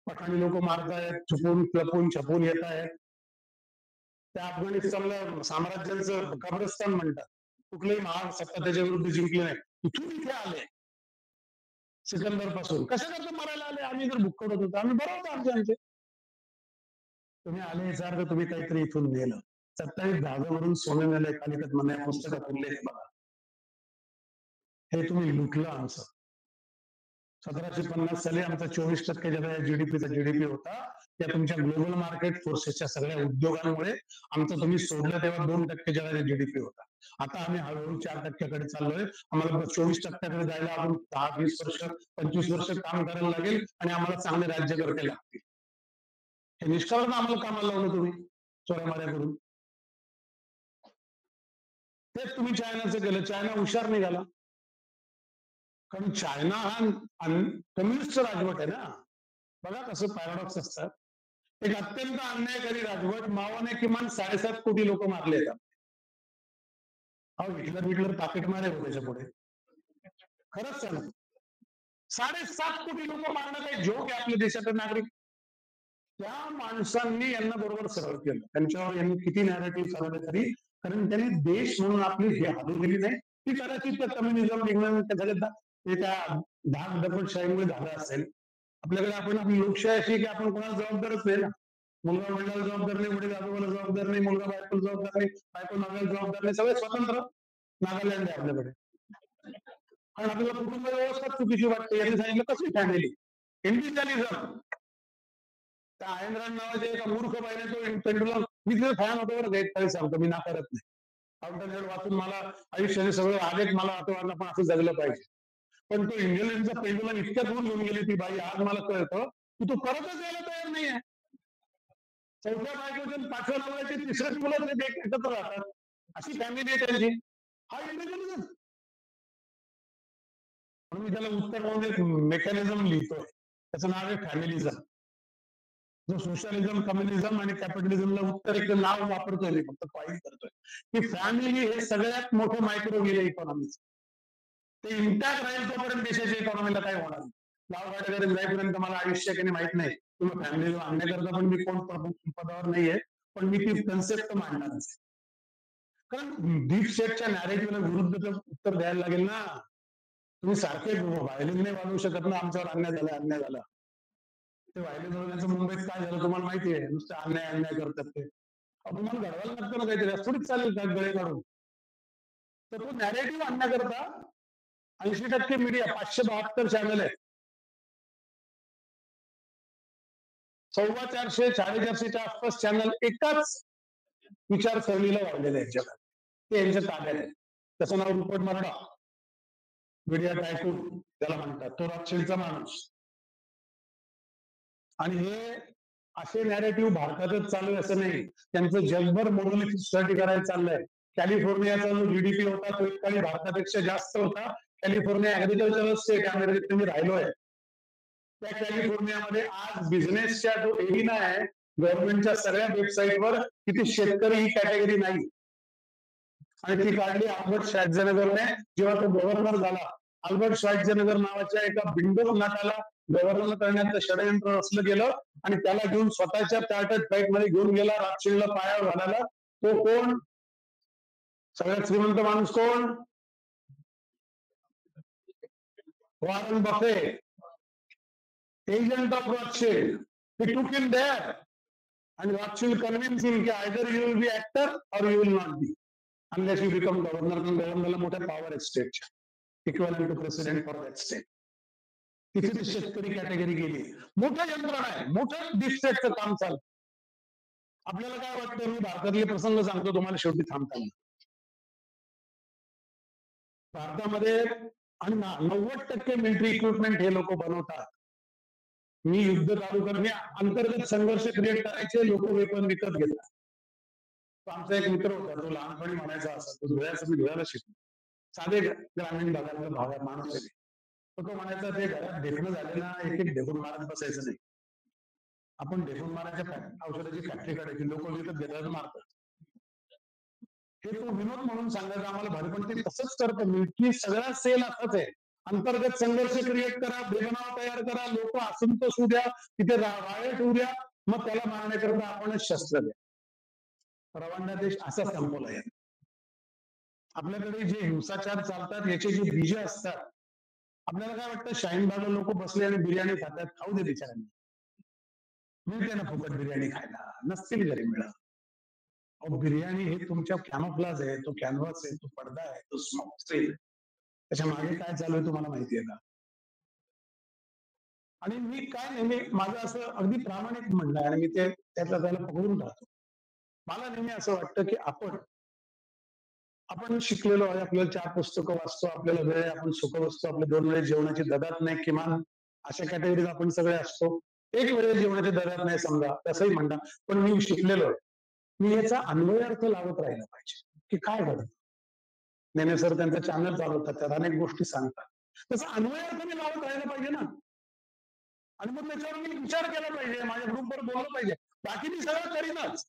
पठाणी लोक मारतायत, छुपून लपून छपून येत आहेत. त्या अफगाणिस्तानला साम्राज्याचं कब्रस्तान म्हणतात. कुठलेही महान सत्ता त्याच्या विरुद्ध जिंकले नाही, इथून इथे आले सिकंदर पासून. कशाकरता मरायला आले? आम्ही जर भुक्कड होतो आम्ही बरोबर आमचे तुम्ही आले याचा अर्थ तुम्ही काहीतरी इथून नेलं. 27 जहाजावरून सोनं नेलंय, कालिकत म्हणा या पुस्तकात उल्लेख बघा. हे तुम्ही लुटलं आमचं. 1750 साली आमचा 24% ज्यादा जीडीपीचा जीडीपी होता, त्या तुमच्या ग्लोबल मार्केट फोर्सेसच्या सगळ्या उद्योगांमुळे आमचं तुम्ही सोडलं तेव्हा 2% ज्यादा जीडीपी होता. आता आम्ही हळूहळू 4% चाललोय. आम्हाला 24% जायला अजून 10-20 वर्ष 25 वर्ष काम करायला लागेल आणि आम्हाला चांगले राज्यकर्ते लागतील. हे निष्कारण आम्हाला कामाला लावलं तुम्ही चोऱ्यामाऱ्या करून. तेच तुम्ही चायनाचं केलं. चायना हुशार निघाला. कारण चायना हा कम्युनिस्ट राजवट आहे ना. बघा कसं पॅराडॉक्स असतात. एक अत्यंत अन्यायकारी राजवट. मावाने किमान 7.5 कोटी लोक मारले आहेत. हिटलर पाकिट मारे हो त्याच्या पुढे. खरंच सांगा, 7.5 कोटी लोक मारणं काही जोक आहे आपल्या देशाचे नागरिक? त्या माणसांनी यांना बरोबर सरळ केलं. त्यांच्यावर यांनी किती नॅरेटिव्ह चालवले तरी, कारण त्यांनी देश म्हणून आपली हे हादू दिली नाही. ती कदाचित त्या कम्युनिझम ते त्या धाक दपटशाहीमुळे झालं असेल. आपल्याकडे आपली लोकशाही अशी की आपण कोणाला जबाबदारच नाही ना. मुलगा वडिलांना जबाबदार नाही, वडील आजोबाला जबाबदार नाही, मुलगा बायकोला जबाबदार नाही, बायको नव्याला जबाबदार नाही, सगळे स्वतंत्र. नागालँड आहे आपल्याकडे. कारण आपल्याला कुटुंब व्यवस्था चुकीची वाटते. यांनी सांगितलं कसली फॅमिली? इंडिव्हिज्युअलिझम. त्या आयनरान नावाच्या एका मूर्ख बाईने तो पेंडुलम, मी तिथे फॅन होतो बरं काही काही सांगतो, मी नाकारत नाही. आउटरनेट वाचून मला आयुष्याने सगळे आलेख मला वाटलं पण असं जगलं पाहिजे. पण तो इंग्लंडचा पेंडुलम इतक्या दूर घेऊन गेली ती बाई, आज मला कळतं की तो परतच यायला तयार नाहीये. 4थ्या बायकोच्या 5व्या नवऱ्याचे 3ऱ्याच मुलं ते एकत्र राहतात. अशी फॅमिली आहे त्यांची. हा इंडिव्हिज्युअलिझम. म्हणून मी त्याला उत्तर म्हणून एक मेकॅनिझम लिहितोय. त्याचं नाव आहे फॅमिलिझम. जो सोशलिझम, कम्युनिझम आणि कॅपिटलिझमला उत्तर एक नाव वापरतोय, मी फक्त पॉईंट करतोय की फॅमिली हे सगळ्यात मोठं मायक्रो गेले इकॉनॉमीच. ते इंटॅक्ट राहील तोपर्यंत देशाच्या इकॉनॉमीला काय होणार नाही. गावगाड्याकडे जाईपर्यंत मला आयुष्य काही माहित नाही. तुम्ही फॅमिलीला आणण्याकरता पण मी कोण पदावर नाहीये, पण मी ती कन्सेप्ट मांडणारच. कारण डीप स्टेटच्या नॅरेटिव्हला विरुद्ध उत्तर द्यायला लागेल ना. तुम्ही सारखे व्हायलिन नाही वाजवू शकत ना, आमच्यावर अन्याय झाला. ते व्हायलिन वाजवण्याचं मुंबईत काय झालं तुम्हाला माहिती आहे. नुसतं अन्याय करतात ते. तुम्हाला घडवायला लागतं ना काहीतरी, थोडीच चालेल का गळे काढून. तर तो नॅरेटिव्ह आणण्याकरता 80% मीडिया, 572 चॅनल आहे. 450, 450च्या आसपास चॅनल एकाच विचारसरणीला वाढलेले आहेत जगात. ते यांच्या ताब्यात आहे. त्याचं नाव रुपर्ट मर्डॉक, मीडिया टायकून त्याला म्हणतात. तो रॉथशिल्डचा माणूस. आणि हे असे नॅरेटिव्ह भारतातच चालू आहे असं नाही. त्यांचं जगभर मोनोलिथिक स्टडी करायला चाललंय. कॅलिफोर्नियाचा जो जीडीपी होता तो एकाही भारतापेक्षा जास्त होता. कॅलिफोर्निया ऍग्रिकल्चरल स्टेट अमेरिकेत मी राहिलोय. त्या कॅलिफोर्नियामध्ये आज बिझनेसच्या जो एरिना आहे गव्हर्नमेंटच्या सगळ्या वेबसाईटवर तिथे शेतकरी ही कॅटेगरी नाही. आणि ती काढली अल्बर्ट श्वाइत्झनगरने जेव्हा तो गव्हर्नर झाला. अल्बर्ट श्वाइत्झनगर नावाच्या एका बिंडोक नाटाला गव्हर्नर करण्याचं षडयंत्र रचलं गेलं आणि त्याला घेऊन स्वतःच्या चार्टर्ड फ्लाईट मध्ये घेऊन गेला रातशिळला पायावर घालायला. तो कोण? सगळ्यात श्रीमंत माणूस कोण? Warren Buffett, agent of Rothschild. He took him there and Rothschild convinced him कि either you will be actor or you will not be unless you become governor. कारण गव्हर्नरला मोठ्या पॉवर आहे स्टेटच्या, equivalent to president for that state. तिथे ती शेतकरी category गेली. मोठं यंत्रणा आहे, मोठं डीप स्टेटचं काम चालतं. आपल्याला काय वाटतं? मी भारतातले प्रसंग सांगतो तुम्हाला शेवटी थांबताना. भारतामध्ये आणि 90% मिलिटरी इक्विपमेंट हे लोक बनवतात. मी युद्ध चालू करणे अंतर्गत संघर्ष क्रिएट करायचे लोक वेपन विकत घेतात. आमचा एक मित्र होता तो लहानपणी म्हणायचा असा, तो धुळ्याचं मी धुळ्याला शिकलो, साधे ग्रामीण भागातला माणूस आहे. तो म्हणायचा ते घरात ढेकणं झाले ना एक एक ढेकून मारत बसायचं नाही. आपण ढेकून मारायच्या औषधाची फॅक्टरी काढायची, लोक विकत घेतात मारतात. हे तो विनोद म्हणून सांगायचं आम्हाला भारी, पण ते तसंच करतं. मिलिटरी सगळा सेल असाच आहे. अंतर्गत संघर्ष क्रिएट करा, बेबनाव तयार करा, लोक असंतोष होऊ द्या, तिथे रायट होऊ द्या, मग त्याला मारण्याकरता आपणच शस्त्र द्या. रवांडा देश असा संपवला आहे. आपल्याकडे जे हिंसाचार चालतात याचे जे बीज असतात, आपल्याला काय वाटतं शाहीनबागला लोक बसले आणि बिर्याणी खातात, खाऊ दे बिचारांनी, मिळते ना फुकट बिर्याणी खायला, नसतील घरी मिळत. बिर्याणी हे तुमच्या कॅमोफ्लाज आहे, तो कॅनव्हास आहे, तो पडदा आहे, तो स्मोक स्क्रीन. त्याच्या मागे काय चालू आहे तुम्हाला माहिती आहे का? आणि मी काय नेहमी माझं असं अगदी प्रामाणिक म्हणणं आहे आणि मी ते त्यातला त्याला पकडून राहतो. मला नेहमी असं वाटतं की आपण शिकलेलो आहे, आपल्याला 4 पुस्तकं वाचतो, आपल्याला वेळ आपण सुख बसतो, आपल्या 2 वेळेस जेवणाची ददात नाही, किमान अशा कॅटेगरीत आपण सगळे असतो. 1 वेळेस जेवणाची ददात नाही समजा, तसंही म्हणता, पण मी शिकलेलो आहे. मी याचा अन्वयार्थ लावत राहिला पाहिजे की काय घडतं. नेने सर त्यांचं चॅनल चालवतात, त्यात अनेक गोष्टी सांगतात. त्याचा अन्वयार्थ मी लावत राहिला पाहिजे ना, आणि मग त्याच्यावर मी विचार केला पाहिजे, माझ्या ग्रुपवर बोललं पाहिजे. बाकी मी सगळं करीनच.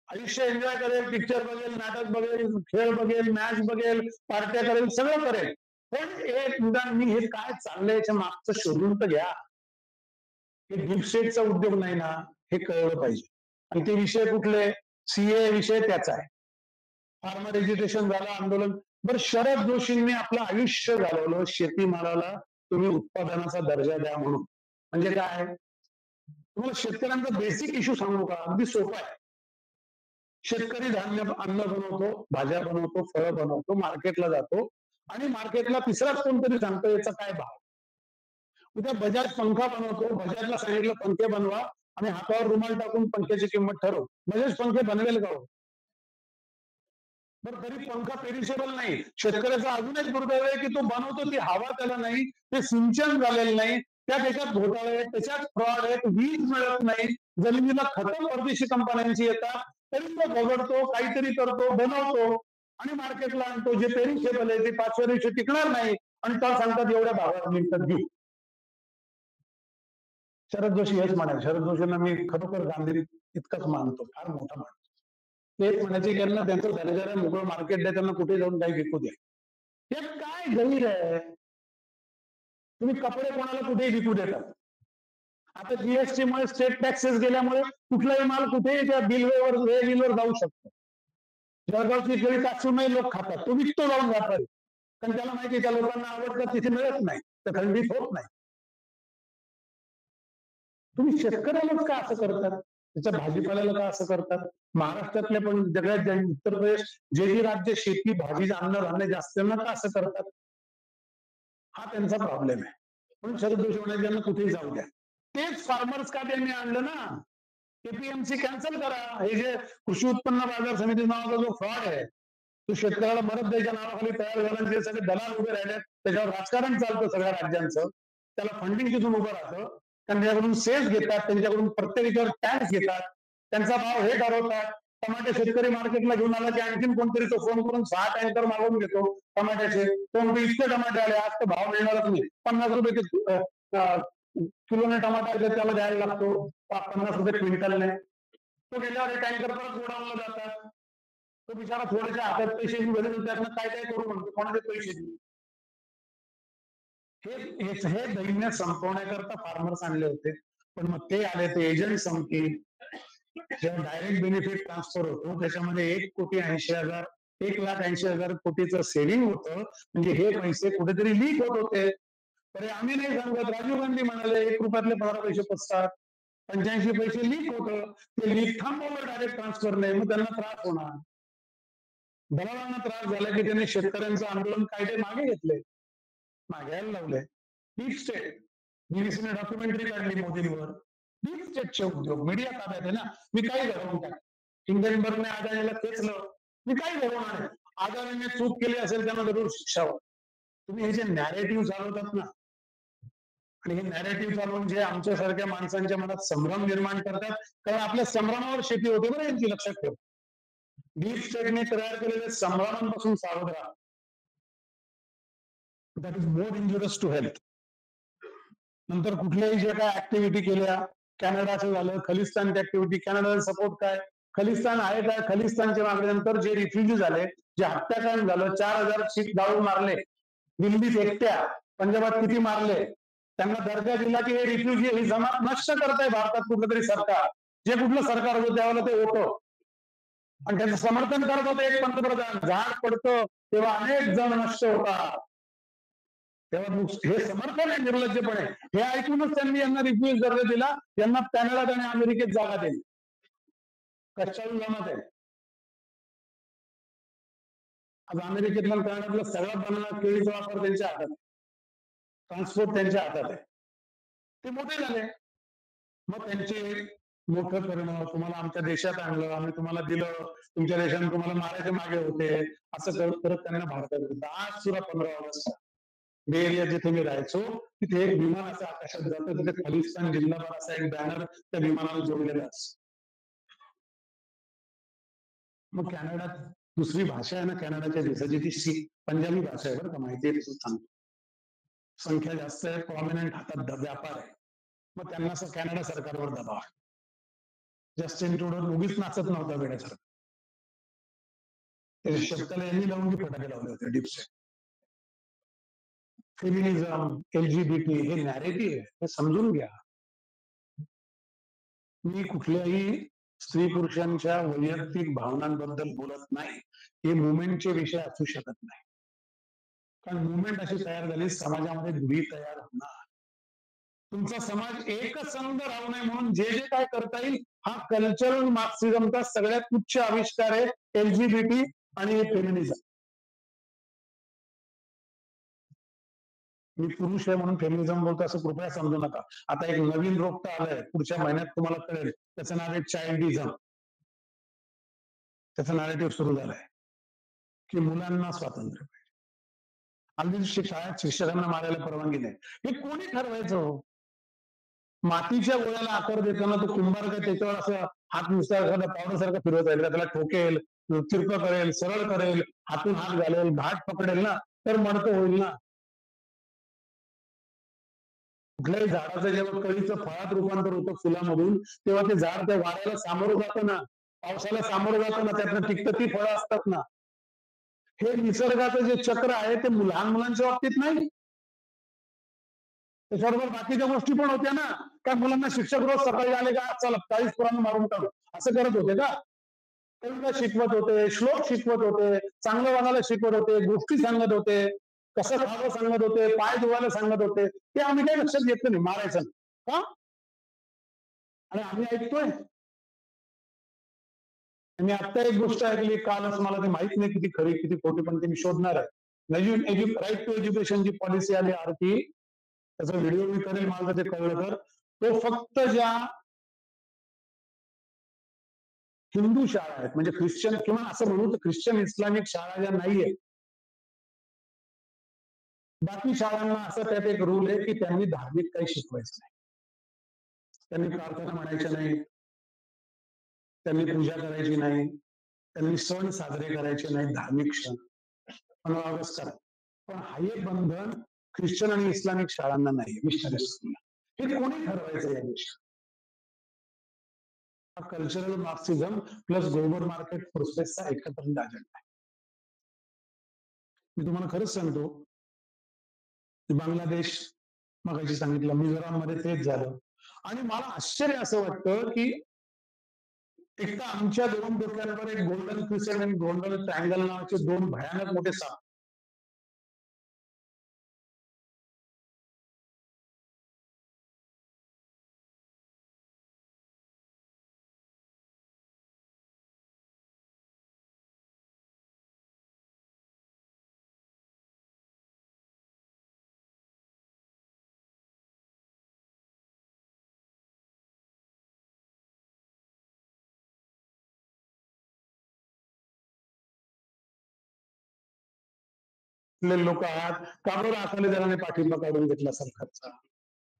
आयुष्य एन्जॉय करेल, पिक्चर बघेल, नाटक बघेल, खेळ बघेल, मॅच बघेल, पार्ट्या करेल, सगळं करेल. पण एक निदान मी हे काय चाललंय याच्या मागचं शोधून तर घ्या. हे डीप स्टेटचा उद्योग नाही ना, हे कळलं पाहिजे. आणि ते विषय कुठले? सीए विषय त्याचा आहे. फार्मर एज्युकेशन झालं, आंदोलन. बरं, शरद जोशींनी आपलं आयुष्य घालवलं शेतीमालाला तुम्ही उत्पादनाचा दर्जा द्या म्हणून. म्हणजे काय? तुम्हाला शेतकऱ्यांचा बेसिक इश्यू सांगू का? अगदी सोपा आहे. शेतकरी अन्न बनवतो, भाज्या बनवतो, फळं बनवतो, मार्केटला जातो आणि मार्केटला तिसराच कोणतरी सांगतो याचा काय भाव. उद्या बजाज पंखा बनवतो, बजाजला सांगितलं पंखे बनवा आणि हातावर रुमाल टाकून पंख्याची किंमत ठरव. बजाज पंखे बनवेल का हो? बरं, तरी पंखा पेरिशेबल नाही. शेतकऱ्याचा अजून एक दुर्दैव आहे की तो बनवतो, ती हवा त्याला नाही, ते सिंचन झालेलं नाही, त्या त्याच्यात घोटाळे आहेत, त्याच्यात फ्रॉड आहेत, वीज मिळत नाही, जमिनीला खतं परदेशी कंपन्यांची येतात, तरी तो बघडतो, काहीतरी करतो, बनवतो आणि मार्केटला आणतो. जे पेरिशेबल आहे ते 5व्या दिवशी टिकणार नाही आणि त्याला सांगतात एवढ्या भावात मिळतात घेऊ. शरद जोशी हेच म्हणाले. शरद जोशींना मी खरोखर गांधीजी इतकंच मानतो, फार मोठा मानतो. तेच म्हणायचे त्यांना त्यांचं दर्जाला मोकळं मार्केट द्या, त्यांना कुठे जाऊन काही विकू द्या. हे काय गैर आहे? तुम्ही कपडे कोणाला कुठेही विकू देतात. आता जीएसटी मुळे स्टेट टॅक्सेस गेल्यामुळे कुठलाही माल कुठेही त्या बिलवर जाऊ शकतो. जळगावची केळी काचूनही लोक खातात, तो विकतो जाऊन व्यापारी, कारण त्याला माहिती त्या लोकांना आवडतात, तिथे मिळत नाही, तर खंडित होत नाही. तुम्ही शेतकऱ्यालाच का असं करतात? त्याच्या भाजीपाल्याला का असं करतात? महाराष्ट्रातल्या पण सगळ्यात उत्तर प्रदेश जे राज्य शेती, भाजी, अन्नधान्य जास्त का असं करतात? हा त्यांचा प्रॉब्लेम आहे. म्हणून शरद जोशी म्हणाले त्यांना कुठेही जाऊ द्या. तेच फार्मर्स का त्यांनी आणलं ना, एपीएमसी कॅन्सल करा. हे जे कृषी उत्पन्न बाजार समिती नावाचा जो फ्रॉड आहे, तो शेतकऱ्याला मदत द्यायच्या नावाखाली तयार झाला, ते सगळे दलाल उभे राहिले, त्याच्यावर राजकारण चालतं सगळ्या राज्यांचं, त्याला फंडिंग तिथून उभं राहतं, त्यांच्याकडून सेस घेतात, त्यांच्याकडून प्रत्येक याच्यावर टॅक्स घेतात, त्यांचा भाव हे ठरवतात टमाटे शेतकरी मार्केटला घेऊन आला की आणखीन कोणतरी तो फोन करून 6 टँकर मागवून घेतो टमाट्याचे. तो म्हणतो इतके टमाटे आले, आज तर भाव मिळणारच नाही. 50 रुपये किलोने टमाटा त्याला द्यायला लागतो, 50 रुपये क्विंटलने. तो गेल्यावर टँकर परत गोडाऊनला जातात. तो बिचारा थोड्याशा हातात पैसे घेऊन त्यातनं काय काय करू म्हणतो, कोणाचे पैसे देऊ. हे दैन्य संपवण्याकरता फार्मर्स आणले होते. पण मग ते आले ते एजंट संपतील, जेव्हा डायरेक्ट बेनिफिट ट्रान्सफर होतो त्याच्यामध्ये 1,80,000 कोटीचं सेव्हिंग होतं. म्हणजे हे पैसे कुठेतरी लीक होत होते. तर आम्ही नाही सांगत, राजीव गांधी म्हणाले 1 रुपयातले 15 पैसे पसतात, 85 पैसे लीक होतं. ते लीक थांबवलं डायरेक्ट ट्रान्सफर नाही, मग त्यांना त्रास होणार. दलालांना त्रास झाला की त्यांनी शेतकऱ्यांचं आंदोलन कायदे मागे घेतले, मागायला लावले. डीप स्टेट, बीबीसीने डॉक्युमेंटरी काढली मोदींवर. डीप स्टेटचे उद्योग मीडिया ताब्यात आहे ना. मी काही घडवून टाक, हिंडनबर्गने अदानीला खेचलं, मी काही घडवणार आहे. अदानीने चूक केली असेल त्यांना जरूर शिक्षा होईल. तुम्ही हे जे नॅरेटिव्ह चालवतात ना, आणि हे नॅरेटिव्ह चालवून जे आमच्यासारख्या माणसांच्या मनात संभ्रम निर्माण करतात, कारण आपल्या संभ्रमावर शेती होते बरं, यांची लक्षात ठेव. डीप स्टेटने तयार केलेल्या संभ्रमांपासून सावध राहा. That is more injurious to health. नंतर कुठल्याही जे काय ऍक्टिव्हिटी केल्या, कॅनडाचं झालं, खलिस्तानची ऍक्टिव्हिटी, कॅनडाचा सपोर्ट काय, खलिस्तान आहे काय, खलिस्तानच्या मागण्यानंतर जे रिफ्युजी झाले, जे हत्याकांड झालं, 4,000 शीख जाळून मारले, दिल्लीत एकट्या, पंजाबात किती मारले, त्यांना दर्जा दिला की हे रिफ्युजी ही जमात नष्ट करताय भारतात कुठलं तरी सरकार. जे कुठलं सरकार होतं त्यावेळेला ते होतं, आणि त्याचं समर्थन करत होतं एक पंतप्रधान. झाड पडतं तेव्हा अनेक जण नष्ट होतात, तेव्हा हे समर्थन आहे निर्लज्जपणे. हे ऐकूनच त्यांनी यांना रिफ्यूज दर्जा दिला, यांना कॅनडात आणि अमेरिकेत जागा दिली. कशाला जमात आहे. आज अमेरिकेतला कॅनडातला सगळा बनाना केळीचा वापर त्यांच्या हातात, ट्रान्सपोर्ट त्यांच्या हातात आहे. ते मोठे झाले, मग त्यांचे मोठं करणं, तुम्हाला आमच्या देशात आणलं, आम्ही तुम्हाला दिलं, तुमच्या देशाने तुम्हाला मारायचे मागे होते, असं करत करत त्यांना भारतात घेतलं. आज सुद्धा 15 ऑगस्ट बे एरिया जिथे मी राहायचो, तिथे एक विमान असं आकाशात जातं, तिथे खलिस्तान जिंदाबाद असा एक बॅनर त्या विमानाला जोडलेला असतो. मग कॅनडात दुसरी भाषा आहे ना कॅनडाच्या देशाची, ती पंजाबी भाषा आहे बरं का, माहिती आहे तसं सांगतो. संख्या जास्त आहे, प्रॉमिनंट हातात व्यापार आहे, मग त्यांना असं कॅनडा सरकारवर दबाव. जस्टिन ट्रुडो उगीच नाचत नव्हता वेड्यासारखं. त्याच्या शब्दाला यांनी लावून फटाके लावले होते. डिप्स फेमिनिझम, LGBT हे नॅरेटिव्ह आहे, हे समजून घ्या. मी कुठल्याही स्त्री पुरुषांच्या वैयक्तिक भावनांबद्दल बोलत नाही. हे मुवमेंटचे विषय असू शकत नाही, कारण मुवमेंट अशी तयार झाली, समाजामध्ये दुरी तयार होणार. तुमचा समाज एकसंध राहू नये म्हणून जे जे काय करता येईल, हा कल्चरल मार्क्सिझमचा सगळ्यात उच्च आविष्कार आहे, LGBT आणि फेमिनिझम. मी पुरुष आहे म्हणून फेमिनिझम बोलतो असं कृपया समजू नका. आता एक नवीन रोग आलाय, पुढच्या महिन्यात तुम्हाला कळेल, त्याचं नाव आहे चाइल्डिझम. त्याचं नॅरेटिव्ह सुरू झालंय की मुलांना स्वातंत्र्य पाहिजे. अगदी शाळेत शिक्षकांना मारायला परवानगी नाही. हे कोणी ठरवायचं? मातीच्या गोळ्याला आकार देताना तो कुंभार काय त्याच्यावर असं हात नुसता पावडर सारखं फिरवत राहील का? त्याला ठोकेल, तिरपं करेल, सरळ करेल, हातून हात घालेल, घाट पकडेल ना, तर मडकं होईल ना. कुठल्याही झाडाचं जेव्हा कळीचं फळात रूपांतर होतं फुलामधून, तेव्हा ते झाड त्या वाऱ्याला सामोरं जातं ना, पावसाला सामोरं जातं ना, त्यातनं टिकतं ती फळं असतात ना. हे निसर्गाचं जे चक्र आहे ते लहान मुलांच्या बाबतीत नाही. त्याच्याबरोबर बाकीच्या गोष्टी पण होत्या ना. त्या मुलांना शिक्षक रोज सकाळी आले का चला 40 पुराण मारून टाकू, असं करत होते का? कविता शिकवत होते, श्लोक शिकवत होते, चांगलं वागायला शिकवत होते, गोष्टी सांगत होते, कसं खावं सांगत होते, पाय धुवायला सांगत होते. ते आम्ही काही लक्षात घेतलं नाही, मारायचं का? आणि आम्ही ऐकतोय. मी आता एक गोष्ट ऐकली कालच, मला ते माहित नाही किती खरी किती खोटी, पण ते मी शोधणार आहे. राईट टू एज्युकेशन जी पॉलिसी आली आरटी, त्याचा व्हिडिओ मी करेल, मला ते कळलं तर. तो फक्त ज्या हिंदू शाळा आहेत, म्हणजे ख्रिश्चन किंवा असं म्हणू तर ख्रिश्चन इस्लामिक शाळा ज्या नाहीये, बाकी शाळांना असं त्यात एक रूल आहे की त्यांनी धार्मिक काही शिकवायचं नाही, त्यांनी प्रार्थना म्हणायच्या नाही, त्यांनी पूजा करायची नाही, त्यांनी सण साजरे करायचे नाही, धार्मिक क्षण 15 ऑगस्ट करा. पण हे बंधन ख्रिश्चन आणि इस्लामिक शाळांना नाही, मिशनरी स्कूलला. हे कोणी ठरवायचं या गोष्टी? हा कल्चरल मार्क्सिझम प्लस ग्लोबल मार्केट फोर्सेसचा एकत्र अजेंडा आहे. मी तुम्हाला खरंच सांगतो, बांगलादेश मगाशी सांगितलं, मिझोराममध्ये तेच झालं. आणि मला आश्चर्य असं वाटतं की एक तर आमच्या दोन डोक्यांवर एक गोल्डन क्रिसेंट आणि गोल्डन ट्रायंगल नावाचे दोन भयानक मोठे साप. लोक आहात का बरं अकाली दलाने पाठिंबा काढून घेतला सरकारचा?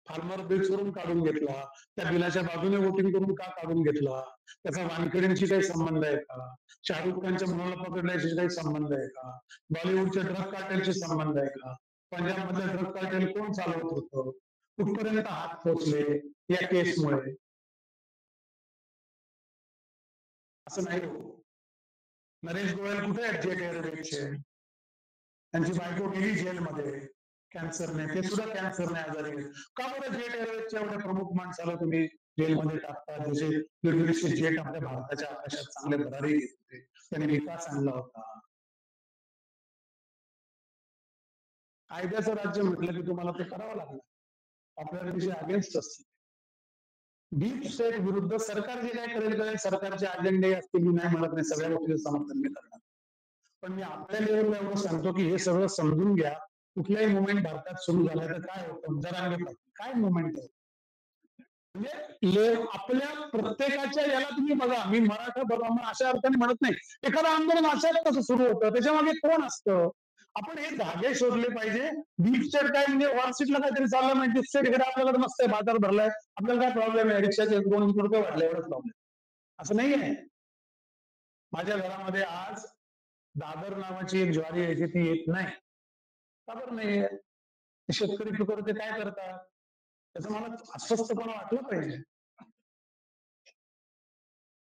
फार्मर बिल करून काढून घेतला, त्या बिलाच्या बाजूने वोटिंग करून का काढून घेतला? त्याचा वानखेडेंशी काही संबंध आहे का? शाहरुख खानच्या मुलाला पकडण्याशी काही संबंध आहे का? बॉलिवूडच्या ड्रग कार्टेलशी संबंध आहे का? पंजाब मधलं ड्रग कार्टेल कोण चालवत होतं? कुठपर्यंत हात पोचले या केसमुळे? असं नाही हो. नरेश गोयल कुठे आहेत जेट एअरवेजचे? त्यांची बायको गेली जेलमध्ये कॅन्सरने, ते सुद्धा कॅन्सरने आजारी आहेत. का बरं जेट एअरवेजच्या एवढ्या प्रमुख माणसाला तुम्ही जेलमध्ये टाकता? जसे दीडशे जेट आपल्या भारताच्या आकाशात चांगले भरारी घेत होते, त्यांनी विकास आणला होता. कायद्याचं राज्य म्हटलं की तुम्हाला ते करावं लागलं. आपल्याला अगेन्स्ट असते. डीप स्टेट विरुद्ध सरकार जे काय करेल सरकारचे अजेंडे असतील, मी नाही म्हणत नाही, सगळ्या गोष्टीचं समर्थन मी करणार. पण मी आपल्या लेवलला एवढं सांगतो की हे सगळं समजून घ्या. कुठलाही मुवमेंट भारतात सुरू झालाय तर काय होतं? जरा काय मुवमेंट आहे? म्हणजे आपल्या प्रत्येकाच्या याला तुम्ही बघा, मी मराठा बघा अशा अर्थाने म्हणत नाही, एखादं आंदोलन असं कसं सुरू होतं, त्याच्यामागे कोण असतं? आपण हे धागे शोधले पाहिजे. डीप स्टेट काय म्हणजे वॉरसीटला काहीतरी चाललं नाही, डीप स्टेट इकडे आपल्याकडे मस्त बाजार भरलाय, आपल्याला काय प्रॉब्लेम आहे? रिक्षाचे 2 रुपये वाढले, एवढंच प्रॉब्लेम. असं नाही आहे. माझ्या घरामध्ये आज दादर नावाची एक ज्वारी यायची, ती येत नाही. का बरं नाही? शेतकरी पिकवते ते काय करतात? त्याचं मला अस्वस्थपणा वाटलं पाहिजे.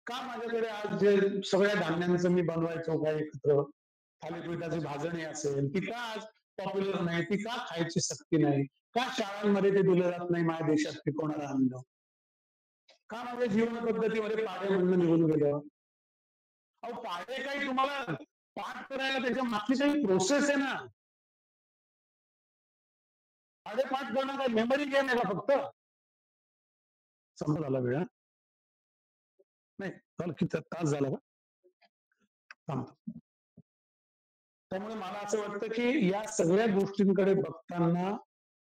का माझ्याकडे आज जे सगळ्या धान्यांचं मी बनवायचो काय एकत्र, थालीपीठाची भाजणी असेल, ती का आज पॉप्युलर नाही? ती का खायची सक्ती नाही? का शाळांमध्ये ते दिलं जात नाही माझ्या देशात पिकवणारं अन्न? का माझ्या जीवन पद्धतीमध्ये पाडे म्हणणं निघून गेलं? अहो पाडे काही तुम्हाला पाठ करायला त्याच्या मागची काही प्रोसेस आहे ना. पाडे पाठ करणं काय मेमरी गेम आहे का फक्त? संपत आला वेळ. नाही झालं किती तास झाला का? थांबतो. त्यामुळे मला असं वाटतं की या सगळ्या गोष्टींकडे बघताना,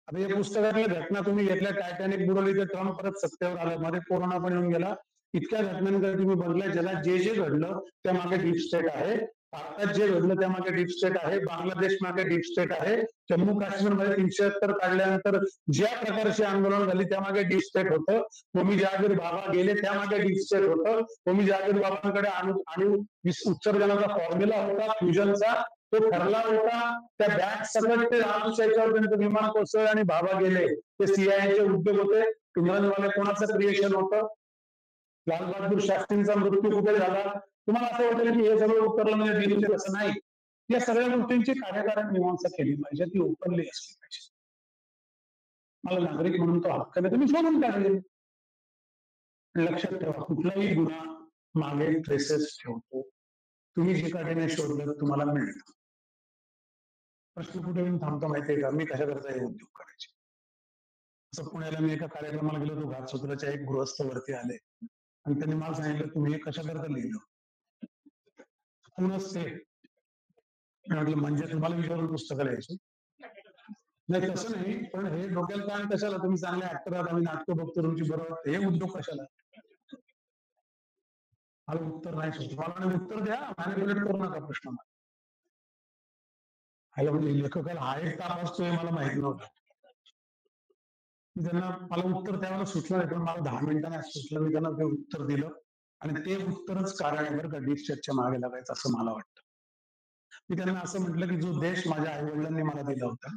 आता या पुस्तकातल्या घटना तुम्ही घेतल्या, टायटॅनिक बुडवली तर ट्रम्प परत सत्तेवर आला, मध्ये कोरोना पण येऊन गेला. इतक्या घटनांकडे तुम्ही बघल्या, ज्याला जे जे घडलं त्यामागे डीप स्टेट आहे. भारतात जे घडलं त्यामागे डीप स्टेट आहे. बांगलादेश मागे डीप स्टेट आहे. जम्मू काश्मीरमध्ये 370 काढल्यानंतर ज्या प्रकारची आंदोलन झाली त्यामागे डीप स्टेट होतं. होमी जहागीर बाबा गेले त्यामागे डीप स्टेट होतं. होमी जहागीर बाबांकडे अणु उत्सर्जनाचा फॉर्म्युला होता, फ्युजनचा, तो ठरला होता. त्या बॅग सकट ते रामशेखरपर्यंत विमान कोसळलं आणि बाबा गेले. ते सीआयएचे उद्योग होते. इम्रानवाले कोणाचं क्रिएशन होतं? लालबहादूर शास्त्रींचा मृत्यू कुठे झाला? तुम्हाला असं वाटेल की हे सगळं उत्तरला म्हणजे दिलं, असं नाही. या सगळ्या गोष्टींची कार्यकारण मीमांसा केली पाहिजे, ती ओपनली असली पाहिजे. मला नागरिक म्हणून तो हक्क नाही, तुम्ही शोधून काढले. लक्षात ठेवा, कुठलाही गुन्हा मागे ट्रेसेस ठेवतो. तुम्ही जे काढणे शोधलं तुम्हाला मिळतं. प्रश्न कुठे येऊन थांबतो माहितीये का? मी कशा करता हे उद्योग करायचे. असं पुण्याला मी एका कार्यक्रमाला गेलो होतो, घाटसोपराच्या एक गृहस्थ वरती आले आणि त्यांनी मला सांगितलं, तुम्ही हे कशा करता लिहिलं? पुनच ते म्हटलं, म्हणजे तुम्हाला विचारून पुस्तकं लिहायची? नाही तसं नाही, पण हे डोक्याला ताण कशाला? तुम्ही चांगले ऍक्टर आहात, आम्ही नाटकं बघतो तुमची, बरोबर, हे उद्योग कशाला? मला उत्तर नाही सुचत. मला उत्तर द्या, मॅनिप्युलेट करू नका प्रश्न. म्हणजे लेखकाला हा एक ताप असतोय मला माहित नव्हतं. त्यांना मला उत्तर त्यावेळेला सुचलं नाही, पण मला 10 मिनिटांनी सुचलं, मी त्यांना ते उत्तर दिलं. आणि ते उत्तरच कारण आहे बरं का डीप स्टेटच्या मागे लागायचं असं मला वाटतं. मी त्यांना असं म्हटलं की जो देश माझ्या आई वडिलांनी मला दिला होता,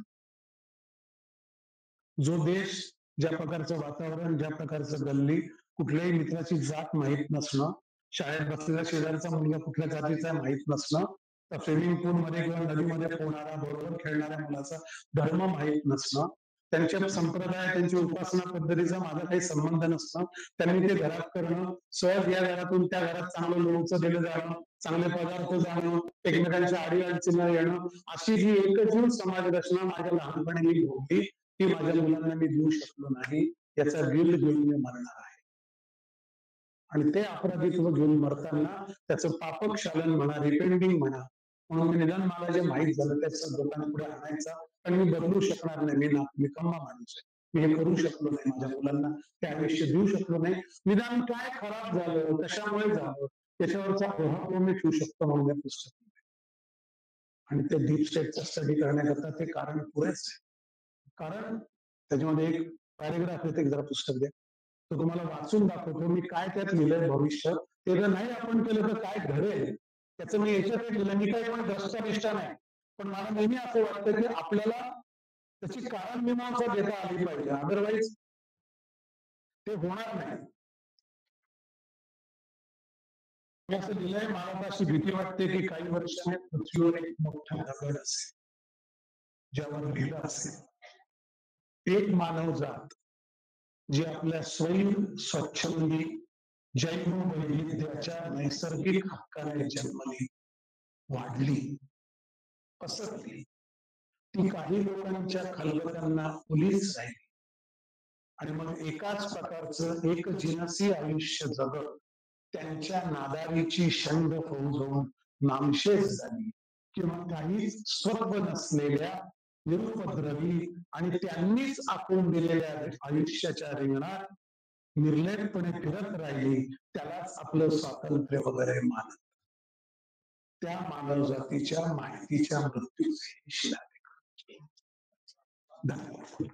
जो देश, ज्या प्रकारचं वातावरण, ज्या प्रकारचं गल्ली, कुठल्याही मित्राची जात माहीत नसणं, शाळेत बसलेल्या शेजारचा मुलगा कुठल्या जातीचा आहे माहीत नसणं, तर स्विमिंग पूल मध्ये किंवा नदीमध्ये पोहणारा बरोबर खेळणाऱ्या मुलाचा धर्म माहीत नसणं, त्यांच्या संप्रदाय, त्यांची उपासना पद्धतीचा माझा काही संबंध नसणं, त्यांनी ते घरात करणं, सहज या घरातून त्या घरात चांगलं लोणचं दिलं जाणं, चांगले पदार्थ जाणं, एकमेकांच्या अडीअडचणीला येणं, अशी जी एकजीव समाज रचना माझ्या लहानपणी मी भोगली, ती माझ्या मुलांना मी देऊ शकलो नाही, याचा गिल्ट घेऊन मी मरणार आहे. आणि ते अपराधित्व घेऊन मरताना त्याचं पापक्षालन म्हणा, रिपेंडिंग म्हणा, म्हणून निदान मला जे माहीत झालं त्याचं लोकांपुढे आणायचा, पण मी बदलू शकणार नाही, मी निकम्मा माणूस आहे, मी हे करू शकलो नाही, माझ्या मुलांना ते आयुष्य देऊ शकलो नाही, निदान काय खराब झालं, कशामुळे झालं, त्याच्यावरचा प्रभाव मी ठेवू शकतो म्हणून या पुस्तक. आणि ते डीप स्टेटचा स्टडी करण्याकरता ते कारण पुरेच आहे. कारण त्याच्यामध्ये एक पॅरेग्राफ येते, जरा पुस्तक द्या, तो तुम्हाला वाचून दाखवतो मी काय त्यात लिहिलंय भविष्य, ते जर नाही आपण केलं तर काय घडेल त्याचं मी याच्यात लिहिलं. मी काही पण द्रष्टानिष्ठा नाही, पण मला नेहमी असं वाटतं की आपल्याला त्याची कारण मीमांसा देता आली पाहिजे, अदरवाईज ते होणार नाही. मी असं लिहिलंय, मला अशी भीती वाटते की काही वर्षाने पृथ्वीवर एक मोठा दगड असेल, ज्यावर लिहिलं असेल एक मानवजात जी आपल्या स्वयं स्वच्छंदी जैववैविध्याच्या नैसर्गिक हक्काने जन्मली, वाढली, पसरली, ती काही लोकांच्या खलबत्यांना पोलीस राहिली आणि मग एकाच प्रकारचं एक जिनसी आयुष्य जगत त्यांच्या नादारीची शंड फौज होऊन नामशेष झाली, किंवा काहीच स्वत्व नसलेल्या निरुपद्रवी आणि त्यांनीच आखून दिलेल्या आयुष्याच्या रिंगणात निर्लेपपणे फिरत राहिली, त्यालाच आपलं स्वातंत्र्य वगैरे मानत. त्या मानवजातीच्या माहितीच्या मृत्यूचे शिलालेख. धन्यवाद.